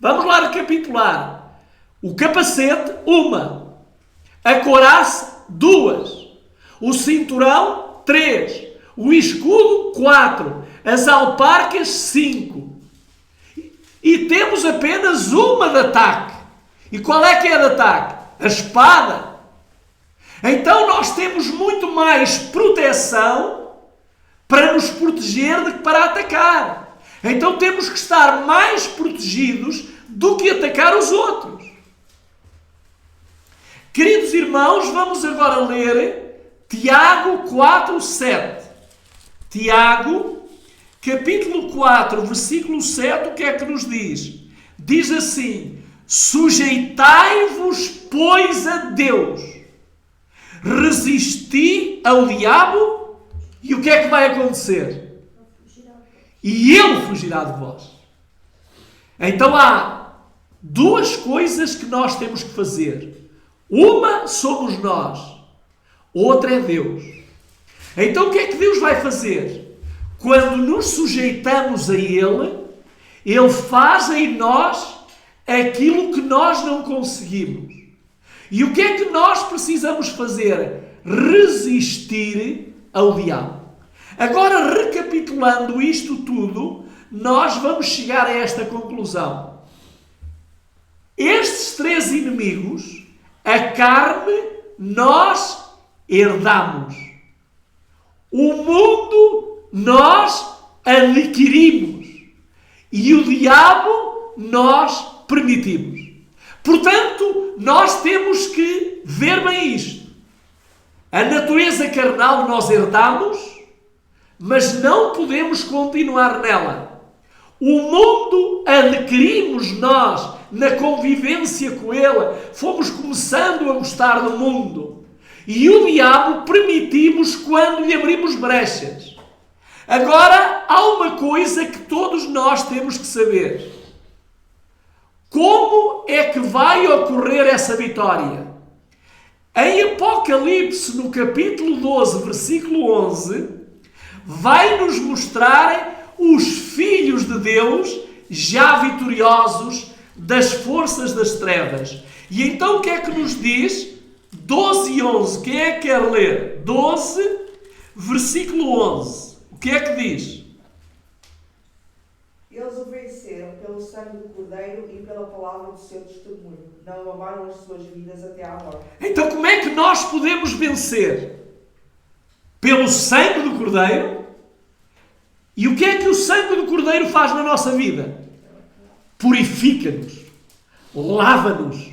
Vamos lá recapitular. O capacete, 1. A couraça, 2. O cinturão, 3. O escudo, 4. As alparcas, 5. E temos apenas uma de ataque. E qual é que é de ataque? A espada. Então nós temos muito mais proteção para nos proteger do que para atacar. Então temos que estar mais protegidos do que atacar os outros. Queridos irmãos, vamos agora ler Tiago 4:7. Tiago, capítulo 4, versículo 7, o que é que nos diz? Diz assim: sujeitai-vos, pois, a Deus. Resisti ao diabo e o que é que vai acontecer? E ele fugirá de vós. Então há duas coisas que nós temos que fazer. Uma somos nós, outra é Deus. Então o que é que Deus vai fazer? Quando nos sujeitamos a Ele, Ele faz em nós aquilo que nós não conseguimos. E o que é que nós precisamos fazer? Resistir ao diabo. Agora, recapitulando isto tudo, nós vamos chegar a esta conclusão. Estes 3 inimigos, a carne, nós herdamos. O mundo nós adquirimos e o diabo nós permitimos. Portanto, nós temos que ver bem isto. A natureza carnal nós herdamos, mas não podemos continuar nela. O mundo adquirimos nós na convivência com ele. Fomos começando a gostar do mundo. E o diabo permitimos quando lhe abrimos brechas. Agora, há uma coisa que todos nós temos que saber. Como é que vai ocorrer essa vitória? Em Apocalipse, no capítulo 12, versículo 11, vai nos mostrar os filhos de Deus já vitoriosos das forças das trevas. E então o que é que nos diz? 12 e 11. Quem é que quer ler? 12, versículo 11. O que é que diz? Eles o venceram pelo sangue do Cordeiro e pela palavra do seu testemunho. Não amaram as suas vidas até à morte. Então como é que nós podemos vencer? Pelo sangue do Cordeiro? E o que é que o sangue do Cordeiro faz na nossa vida? Purifica-nos, lava-nos,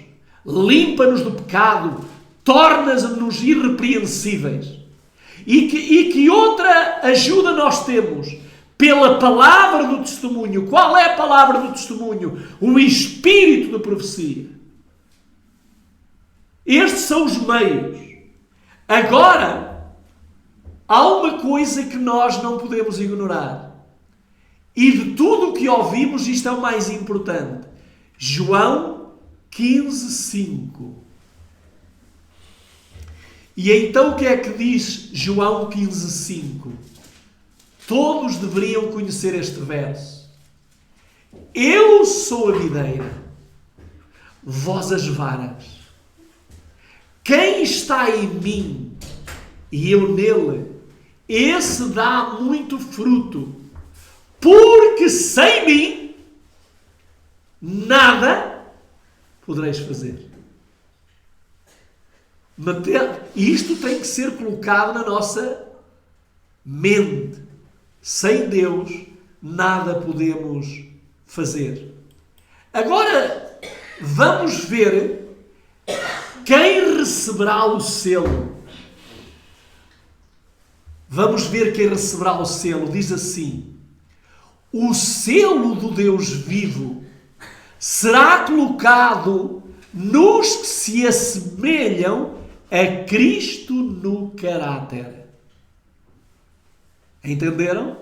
limpa-nos do pecado, torna-nos irrepreensíveis. E que outra ajuda nós temos? Pela palavra do testemunho. Qual é a palavra do testemunho? O espírito de profecia. Estes são os meios. Agora, há uma coisa que nós não podemos ignorar. E de tudo o que ouvimos, isto é o mais importante. João 15, 5. E então o que é que diz João 15, 5? Todos deveriam conhecer este verso. Eu sou a videira, vós as varas. Quem está em mim e eu nele, esse dá muito fruto. Porque sem mim, nada podereis fazer. E isto tem que ser colocado na nossa mente. Sem Deus, nada podemos fazer. Agora, vamos ver quem receberá o selo. Vamos ver quem receberá o selo. Diz assim: o selo do Deus vivo será colocado nos que se assemelham a Cristo no caráter. Entenderam?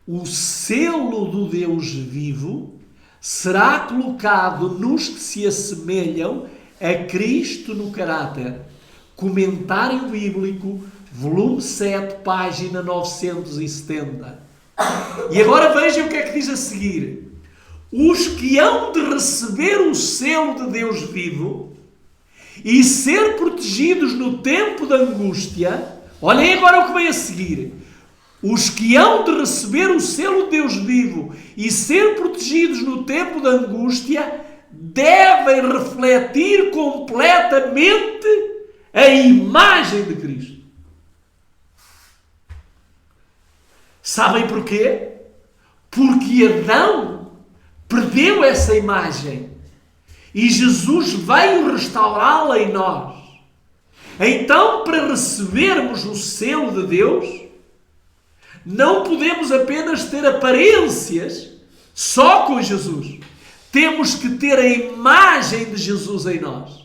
O selo do Deus vivo será colocado nos que se assemelham a Cristo no caráter. Comentário Bíblico, volume 7, página 970. E agora vejam o que é que diz a seguir. Os que hão de receber o selo de Deus vivo e ser protegidos no tempo da angústia. Olhem agora o que vem a seguir. Os que hão de receber o selo de Deus vivo e ser protegidos no tempo da angústia devem refletir completamente a imagem de Cristo. Sabem porquê? Porque Adão perdeu essa imagem e Jesus veio restaurá-la em nós. Então, para recebermos o selo de Deus, não podemos apenas ter aparências só com Jesus. Temos que ter a imagem de Jesus em nós.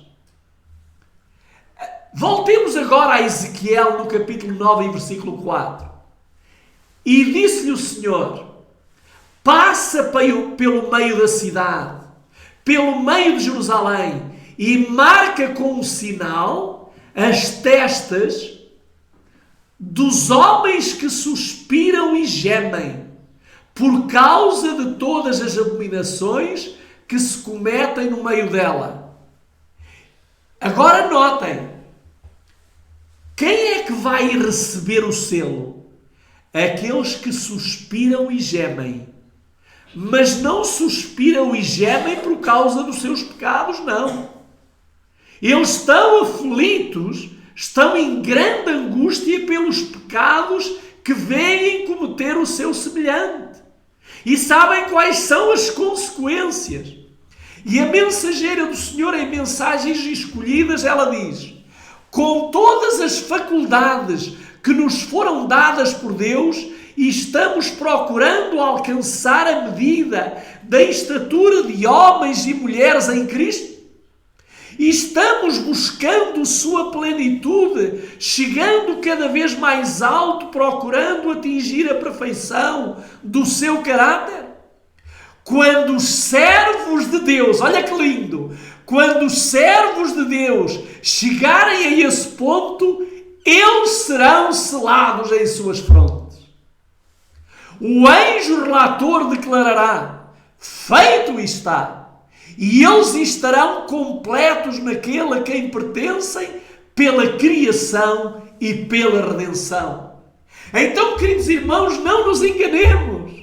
Voltemos agora a Ezequiel no capítulo 9 e versículo 4. E disse-lhe o Senhor: passa pelo meio da cidade, pelo meio de Jerusalém, e marca com um sinal as testas dos homens que suspiram e gemem, por causa de todas as abominações que se cometem no meio dela. Agora notem, quem é que vai receber o selo? Aqueles que suspiram e gemem. Mas não suspiram e gemem por causa dos seus pecados, não. Eles estão aflitos estão em grande angústia pelos pecados que veem cometer o seu semelhante. E sabem quais são as consequências. E a mensageira do Senhor, em Mensagens Escolhidas, ela diz: com todas as faculdades que nos foram dadas por Deus, e estamos procurando alcançar a medida da estatura de homens e mulheres em Cristo, e estamos buscando sua plenitude, chegando cada vez mais alto, procurando atingir a perfeição do seu caráter. Quando os servos de Deus, olha que lindo, quando os servos de Deus chegarem a esse ponto, eles serão selados em suas frontes. O anjo relator declarará: feito está. E eles estarão completos naquele a quem pertencem pela criação e pela redenção. Então, queridos irmãos, não nos enganemos.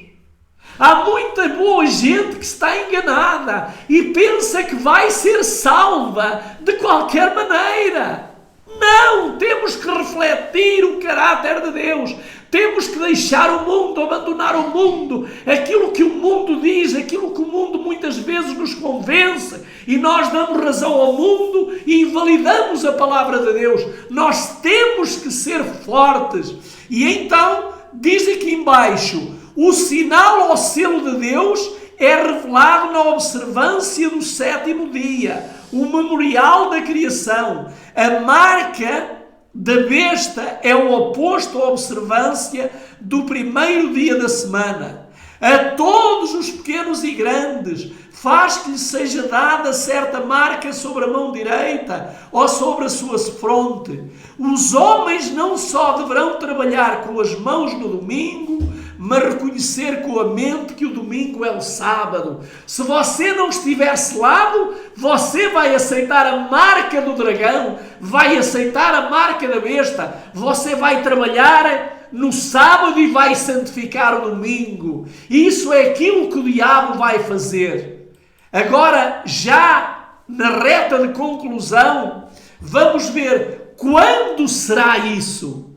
Há muita boa gente que está enganada e pensa que vai ser salva de qualquer maneira. Não! Temos que refletir o caráter de Deus. Temos que deixar o mundo, abandonar o mundo, aquilo que o mundo diz, aquilo que o mundo muitas vezes nos convence, e nós damos razão ao mundo e invalidamos a palavra de Deus. Nós temos que ser fortes. E então, diz aqui embaixo, o sinal ao selo de Deus é revelado na observância do 7º dia, o memorial da criação. A marca da besta é o oposto à observância do 1º dia da semana. A todos os pequenos e grandes faz que lhe seja dada certa marca sobre a mão direita ou sobre a sua fronte. Os homens não só deverão trabalhar com as mãos no domingo, mas reconhecer com a mente que o domingo é o sábado. Se você não estiver selado, você vai aceitar a marca do dragão, vai aceitar a marca da besta, você vai trabalhar no sábado e vai santificar o domingo. Isso é aquilo que o diabo vai fazer. Agora, já na reta de conclusão, vamos ver quando será isso.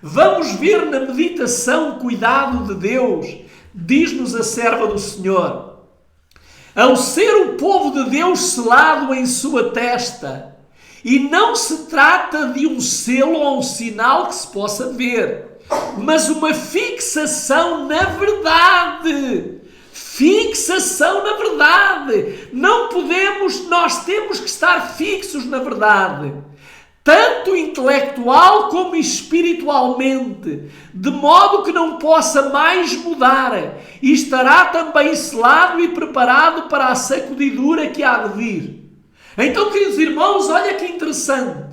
Vamos ver na meditação cuidado de Deus. Diz-nos a serva do Senhor: ao ser o povo de Deus selado em sua testa, e não se trata de um selo ou um sinal que se possa ver, mas uma fixação na verdade. Fixação na verdade. Nós temos que estar fixos na verdade, tanto intelectual como espiritualmente, de modo que não possa mais mudar, e estará também selado e preparado para a sacudidura que há de vir. Então, queridos irmãos, olha que interessante.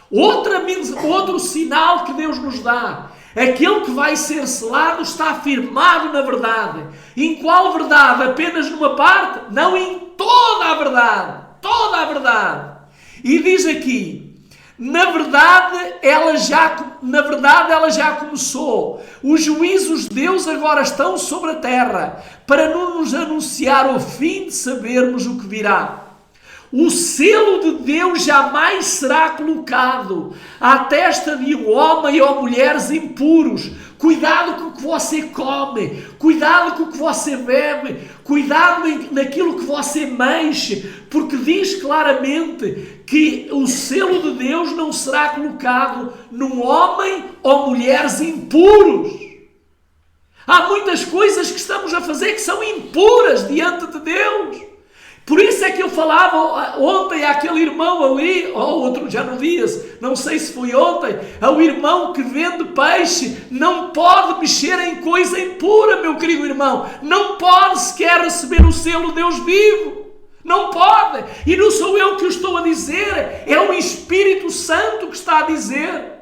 Outro sinal que Deus nos dá. Aquele que vai ser selado está firmado na verdade. Em qual verdade? Apenas numa parte? Não, em toda a verdade. Toda a verdade. E diz aqui: na verdade, ela já começou. Os juízos de Deus agora estão sobre a terra, para nos anunciar o fim de sabermos o que virá. O selo de Deus jamais será colocado à testa de um homem ou mulheres impuros. Cuidado com o que você come, cuidado com o que você bebe, cuidado naquilo que você mexe, porque diz claramente que o selo de Deus não será colocado num homem ou mulheres impuros. Há muitas coisas que estamos a fazer que são impuras diante de Deus. Por isso é que eu falava ontem àquele irmão ali, ou outro já no dia, não sei se foi ontem, ao irmão que vende peixe, não pode mexer em coisa impura, meu querido irmão. Não pode sequer receber o selo Deus vivo. Não pode. E não sou eu que o estou a dizer, é o Espírito Santo que está a dizer.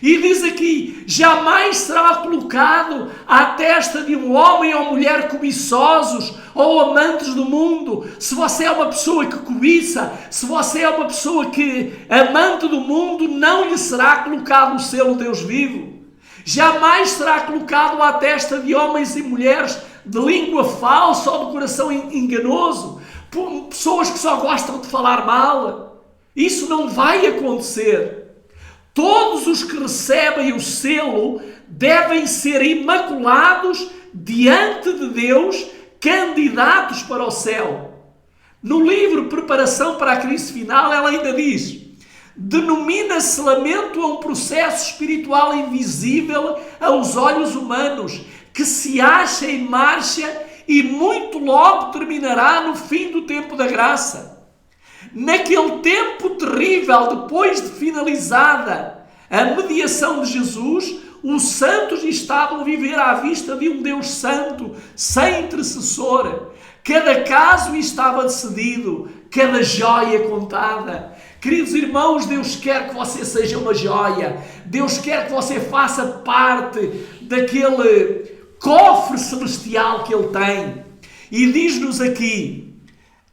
E diz aqui: jamais será colocado à testa de um homem ou mulher cobiçosos ou amantes do mundo. Se você é uma pessoa que cobiça, se você é uma pessoa que amante do mundo, não lhe será colocado o selo Deus vivo. Jamais será colocado à testa de homens e mulheres de língua falsa ou de coração enganoso, pessoas que só gostam de falar mal. Isso não vai acontecer. Todos os que recebem o selo devem ser imaculados diante de Deus, candidatos para o céu. No livro Preparação para a Crise Final, ela ainda diz: denomina-se lamento a um processo espiritual invisível aos olhos humanos, que se acha em marcha e muito logo terminará no fim do tempo da graça. Naquele tempo terrível, depois de finalizada a mediação de Jesus, os santos estavam a viver à vista de um Deus santo, sem intercessor. Cada caso estava decidido, cada joia contada. Queridos irmãos, Deus quer que você seja uma joia. Deus quer que você faça parte daquele cofre celestial que Ele tem. E diz-nos aqui: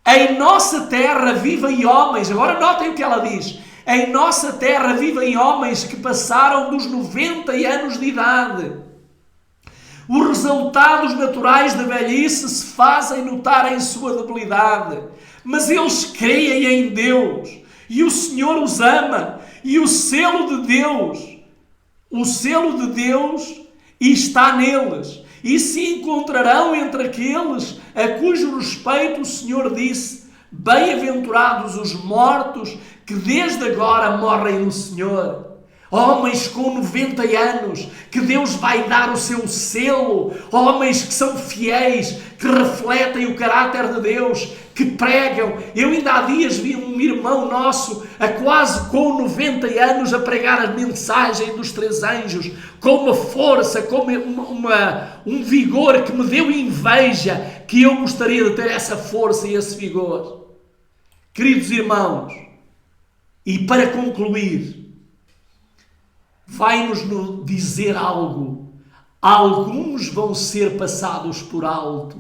em nossa terra vivem homens, agora notem o que ela diz, em nossa terra vivem homens que passaram dos 90 anos de idade. Os resultados naturais da velhice se fazem notar em sua debilidade, mas eles creem em Deus, e o Senhor os ama, e o selo de Deus está neles, e se encontrarão entre aqueles a cujo respeito o Senhor disse: bem-aventurados os mortos que desde agora morrem no Senhor. Homens com 90 anos, que Deus vai dar o seu selo. Homens que são fiéis, que refletem o caráter de Deus, que pregam. Eu ainda há dias vi um irmão nosso, a quase com 90 anos, a pregar a mensagem dos 3 anjos, com uma força, com um vigor que me deu inveja, que eu gostaria de ter essa força e esse vigor. Queridos irmãos, e para concluir, vai-nos dizer algo. Alguns vão ser passados por alto.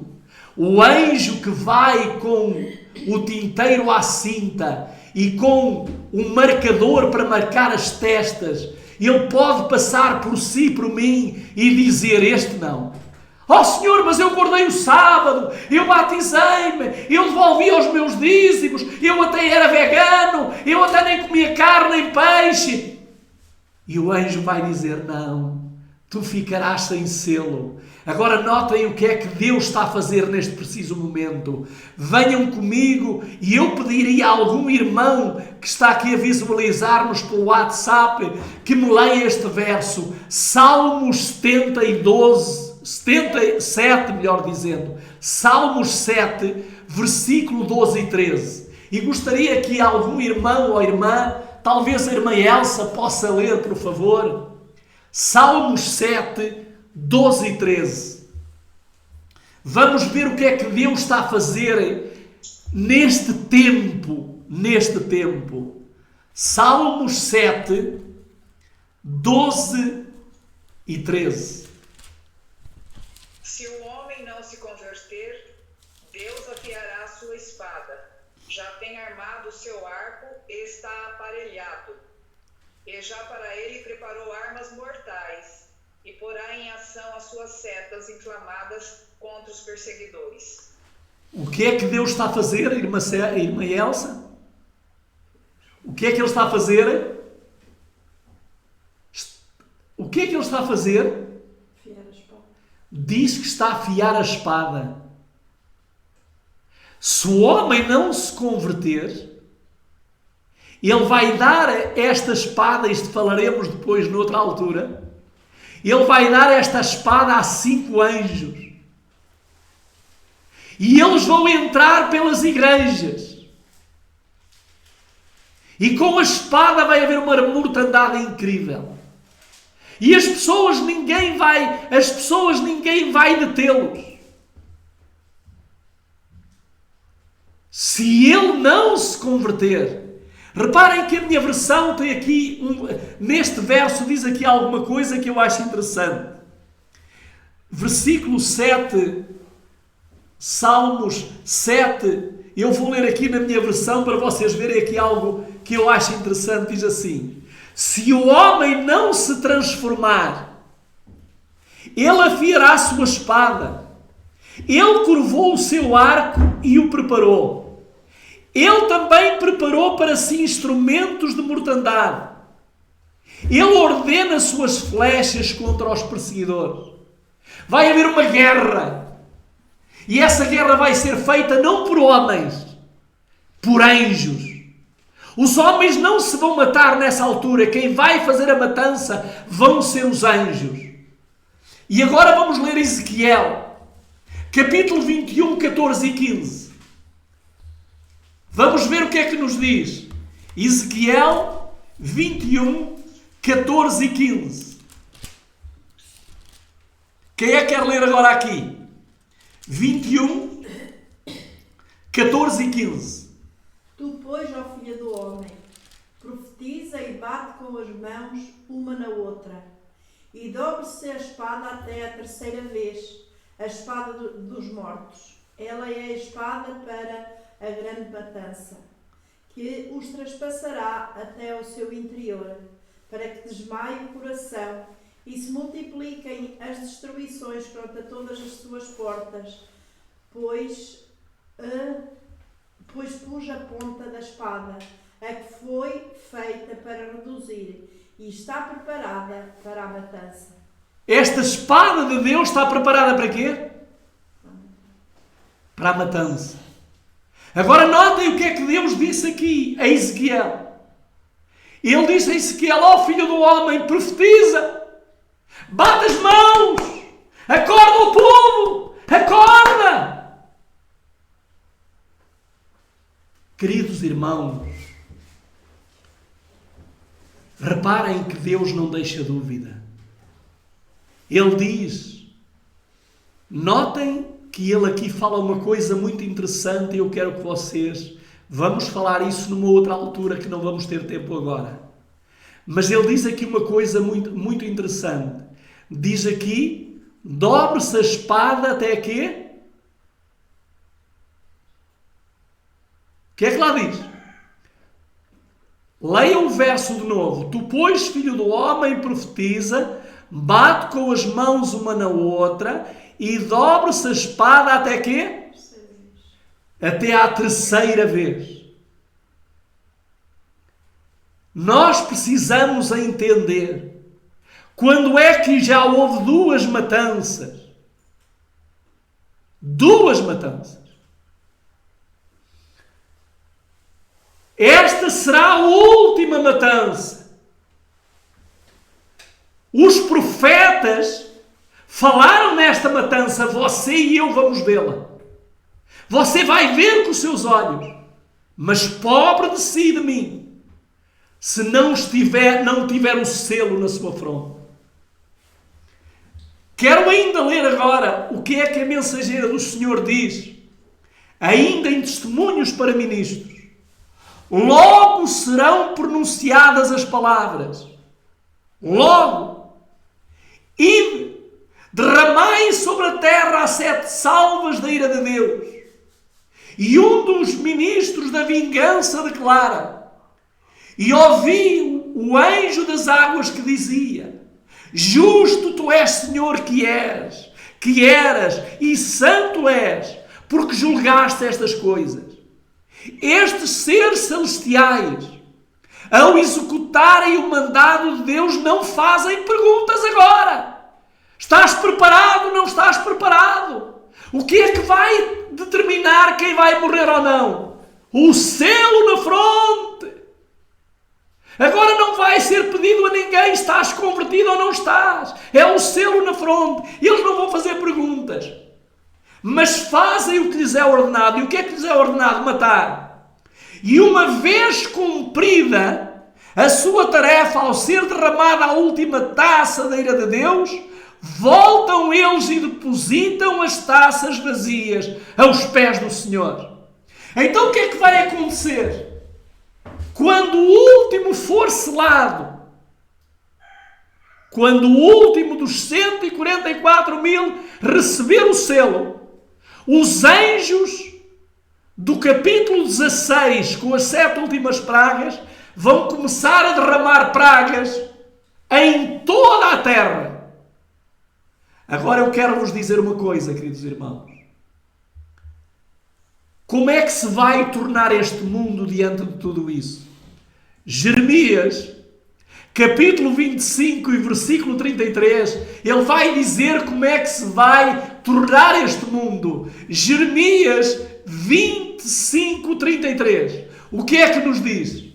O anjo que vai com o tinteiro à cinta e com um marcador para marcar as testas, ele pode passar por si, por mim, e dizer: este não. Oh Senhor, mas eu guardei o sábado, eu batizei-me, eu devolvi os meus dízimos, eu até era vegano, eu até nem comia carne nem peixe. E o anjo vai dizer: não, tu ficarás sem selo. Agora notem o que é que Deus está a fazer neste preciso momento. Venham comigo e eu pediria a algum irmão que está aqui a visualizar-nos pelo WhatsApp que me leia este verso. Salmos 77, melhor dizendo. Salmos 7, versículo 12 e 13. E gostaria que algum irmão ou irmã, talvez a irmã Elsa, possa ler, por favor. Salmos 7, 12 e 13. Vamos ver o que é que Deus está a fazer neste tempo. Salmos 7, 12 e 13. Se o homem não se converter, Deus afiará a sua espada. Já tem armado o seu arco e está aparelhado. E já para ele preparou armas mortais, e porá em ação as suas setas inflamadas contra os perseguidores. O que é que Deus está a fazer, irmã Elsa? O que é que Ele está a fazer? O que é que Ele está a fazer? Afiar a espada. Diz que está a afiar a espada. Se o homem não se converter, Ele vai dar esta espada, isto falaremos depois noutra altura, Ele vai dar esta espada a 5 anjos. E eles vão entrar pelas igrejas. E com a espada vai haver uma mortandade incrível. E as pessoas ninguém vai detê-los. Se ele não se converter. Reparem que a minha versão tem aqui, neste verso diz aqui alguma coisa que eu acho interessante. Versículo 7, Salmos 7, eu vou ler aqui na minha versão para vocês verem aqui algo que eu acho interessante. Diz assim: se o homem não se transformar, ele afiará a sua espada. Ele curvou o seu arco e o preparou. Ele também preparou para si instrumentos de mortandade. Ele ordena suas flechas contra os perseguidores. Vai haver uma guerra. E essa guerra vai ser feita não por homens, por anjos. Os homens não se vão matar nessa altura. Quem vai fazer a matança vão ser os anjos. E agora vamos ler Ezequiel, capítulo 21, 14 e 15. Vamos ver o que é que nos diz. Ezequiel 21, 14 e 15. Quem é que quer ler agora aqui? 21, 14 e 15. Tu, pois, ó filha do homem, profetiza e bate com as mãos uma na outra, e dobre-se a espada até a terceira vez, a espada dos mortos. Ela é a espada para a grande matança, que os traspassará até ao seu interior, para que desmaie o coração e se multipliquem as destruições contra todas as suas portas, pois pus a ponta da espada, a que foi feita para reduzir, e está preparada para a matança. Esta espada de Deus está preparada para quê? Para a matança. Agora notem o que é que Deus disse aqui a Ezequiel. Ele disse a Ezequiel: ó filho do homem, profetiza, bate as mãos, acorda o povo, acorda. Queridos irmãos, reparem que Deus não deixa dúvida. Ele diz, notem que ele aqui fala uma coisa muito interessante e eu quero que vocês, vamos falar isso numa outra altura que não vamos ter tempo agora. Mas ele diz aqui uma coisa muito, muito interessante. Diz aqui, dobre-se a espada até quê? O que é que lá diz? Leia o verso de novo. Tu, pois, filho do homem, profetiza, bate com as mãos uma na outra e dobre-se a espada até quê? Até à terceira vez. Nós precisamos entender quando é que já houve duas matanças. Duas matanças. Esta será a última matança. Os profetas falaram nesta matança, você e eu vamos vê-la. Você vai ver com os seus olhos, mas pobre de si e de mim, se não tiver o selo na sua fronte. Quero ainda ler agora o que é que a mensageira do Senhor diz, ainda em Testemunhos para Ministros. Logo serão pronunciadas as palavras. Logo. E derramai sobre a terra as 7 salvas da ira de Deus. E um dos ministros da vingança declara: e ouvi o anjo das águas que dizia: justo tu és, Senhor, que eras, e santo és, porque julgaste estas coisas. Estes seres celestiais, ao executarem o mandado de Deus, não fazem perguntas agora. Estás preparado? Não estás preparado? O que é que vai determinar quem vai morrer ou não? O selo na fronte. Agora não vai ser pedido a ninguém: estás convertido ou não estás? É o selo na fronte. Eles não vão fazer perguntas, mas fazem o que lhes é ordenado. E o que é que lhes é ordenado? Matar. E uma vez cumprida a sua tarefa, ao ser derramada a última taça da ira de Deus, voltam eles e depositam as taças vazias aos pés do Senhor. Então o que é que vai acontecer? Quando o último for selado, quando o último dos 144.000 receber o selo, os anjos do capítulo 16, com as 7 últimas pragas, vão começar a derramar pragas em toda a terra. Agora eu quero vos dizer uma coisa, queridos irmãos. Como é que se vai tornar este mundo diante de tudo isso? Jeremias, capítulo 25 e versículo 33, ele vai dizer como é que se vai tornar este mundo. Jeremias 25, 33. O que é que nos diz?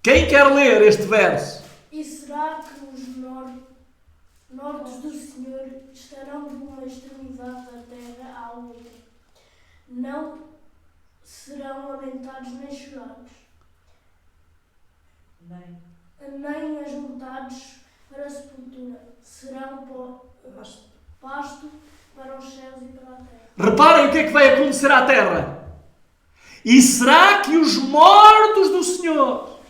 Quem quer ler este verso? E será que os nortes do Senhor estarão de uma extremidade da terra à outra? Não serão lamentados nem chorados, nem ajuntados para a sepultura. Serão pasto para os céus e para a terra. Reparem o que é que vai acontecer à terra. E será que os mortos do Senhor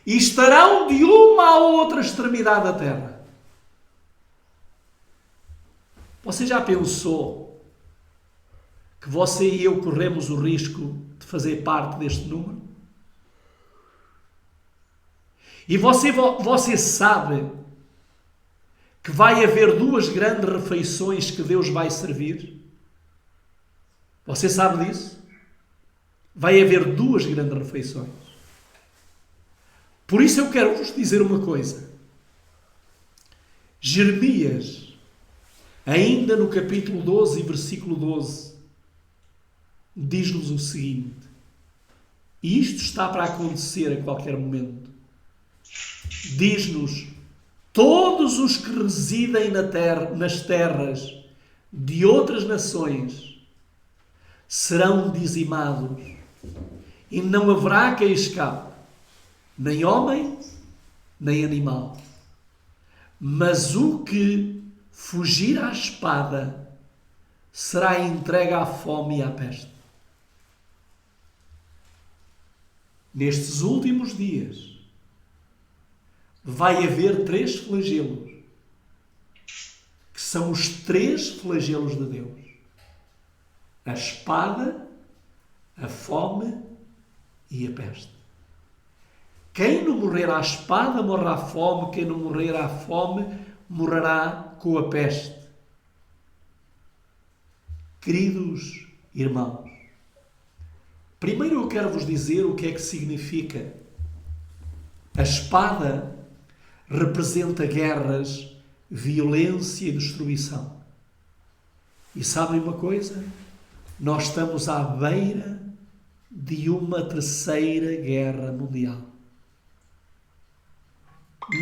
estarão de uma à outra extremidade da terra? Você já pensou que você e eu corremos o risco de fazer parte deste número? E você sabe que vai haver duas grandes refeições que Deus vai servir? Você sabe disso? Vai haver duas grandes refeições. Por isso eu quero vos dizer uma coisa. Jeremias, ainda no capítulo 12 e versículo 12, diz-nos o seguinte, e isto está para acontecer a qualquer momento. Diz-nos, todos os que residem nas terras de outras nações serão dizimados, e não haverá quem escape, nem homem, nem animal. Mas o que fugir à espada será entregue à fome e à peste. Nestes últimos dias vai haver 3 flagelos, que são os 3 flagelos de Deus: a espada, a fome e a peste. Quem não morrer à espada morrerá à fome, quem não morrer à fome morrerá com a peste. Queridos irmãos, primeiro eu quero vos dizer o que é que significa. A espada representa guerras, violência e destruição. E sabem uma coisa? Nós estamos à beira de uma 3ª guerra mundial.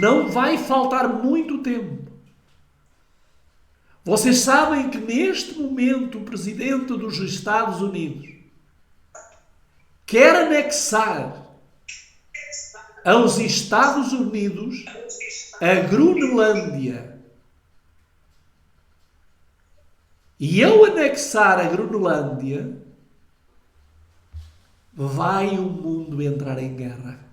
Não vai faltar muito tempo. Vocês sabem que neste momento o presidente dos Estados Unidos quer anexar aos Estados Unidos a Groenlândia. E ao anexar a Groenlândia, vai o mundo entrar em guerra.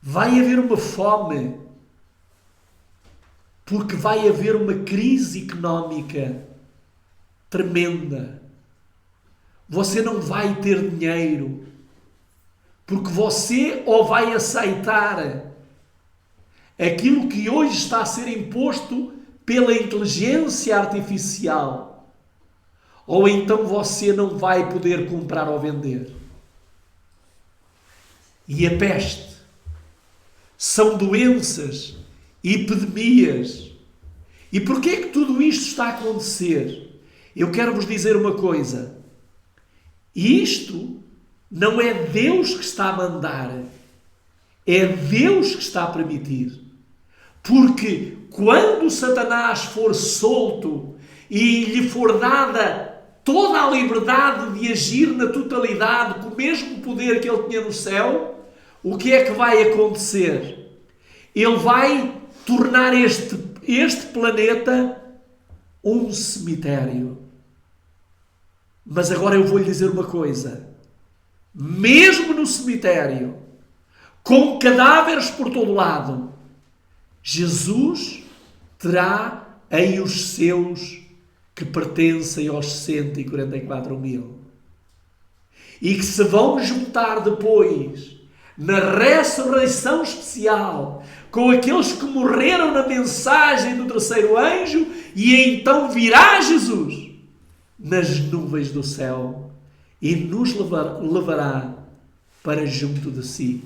Vai haver uma fome, porque vai haver uma crise económica tremenda. Você não vai ter dinheiro, porque você ou vai aceitar aquilo que hoje está a ser imposto pela inteligência artificial, ou então você não vai poder comprar ou vender. E a peste são doenças, epidemias. E porquê é que tudo isto está a acontecer? Eu quero vos dizer uma coisa. Isto não é Deus que está a mandar, é Deus que está a permitir. Porque quando Satanás for solto e lhe for dada toda a liberdade de agir na totalidade com o mesmo poder que ele tinha no céu, o que é que vai acontecer? Ele vai tornar este planeta um cemitério. Mas agora eu vou-lhe dizer uma coisa. Mesmo no cemitério, com cadáveres por todo lado, Jesus terá aí os seus que pertencem aos 144 mil. E que se vão juntar depois na ressurreição especial com aqueles que morreram na mensagem do 3º anjo, e então virá Jesus nas nuvens do céu e nos levará para junto de si.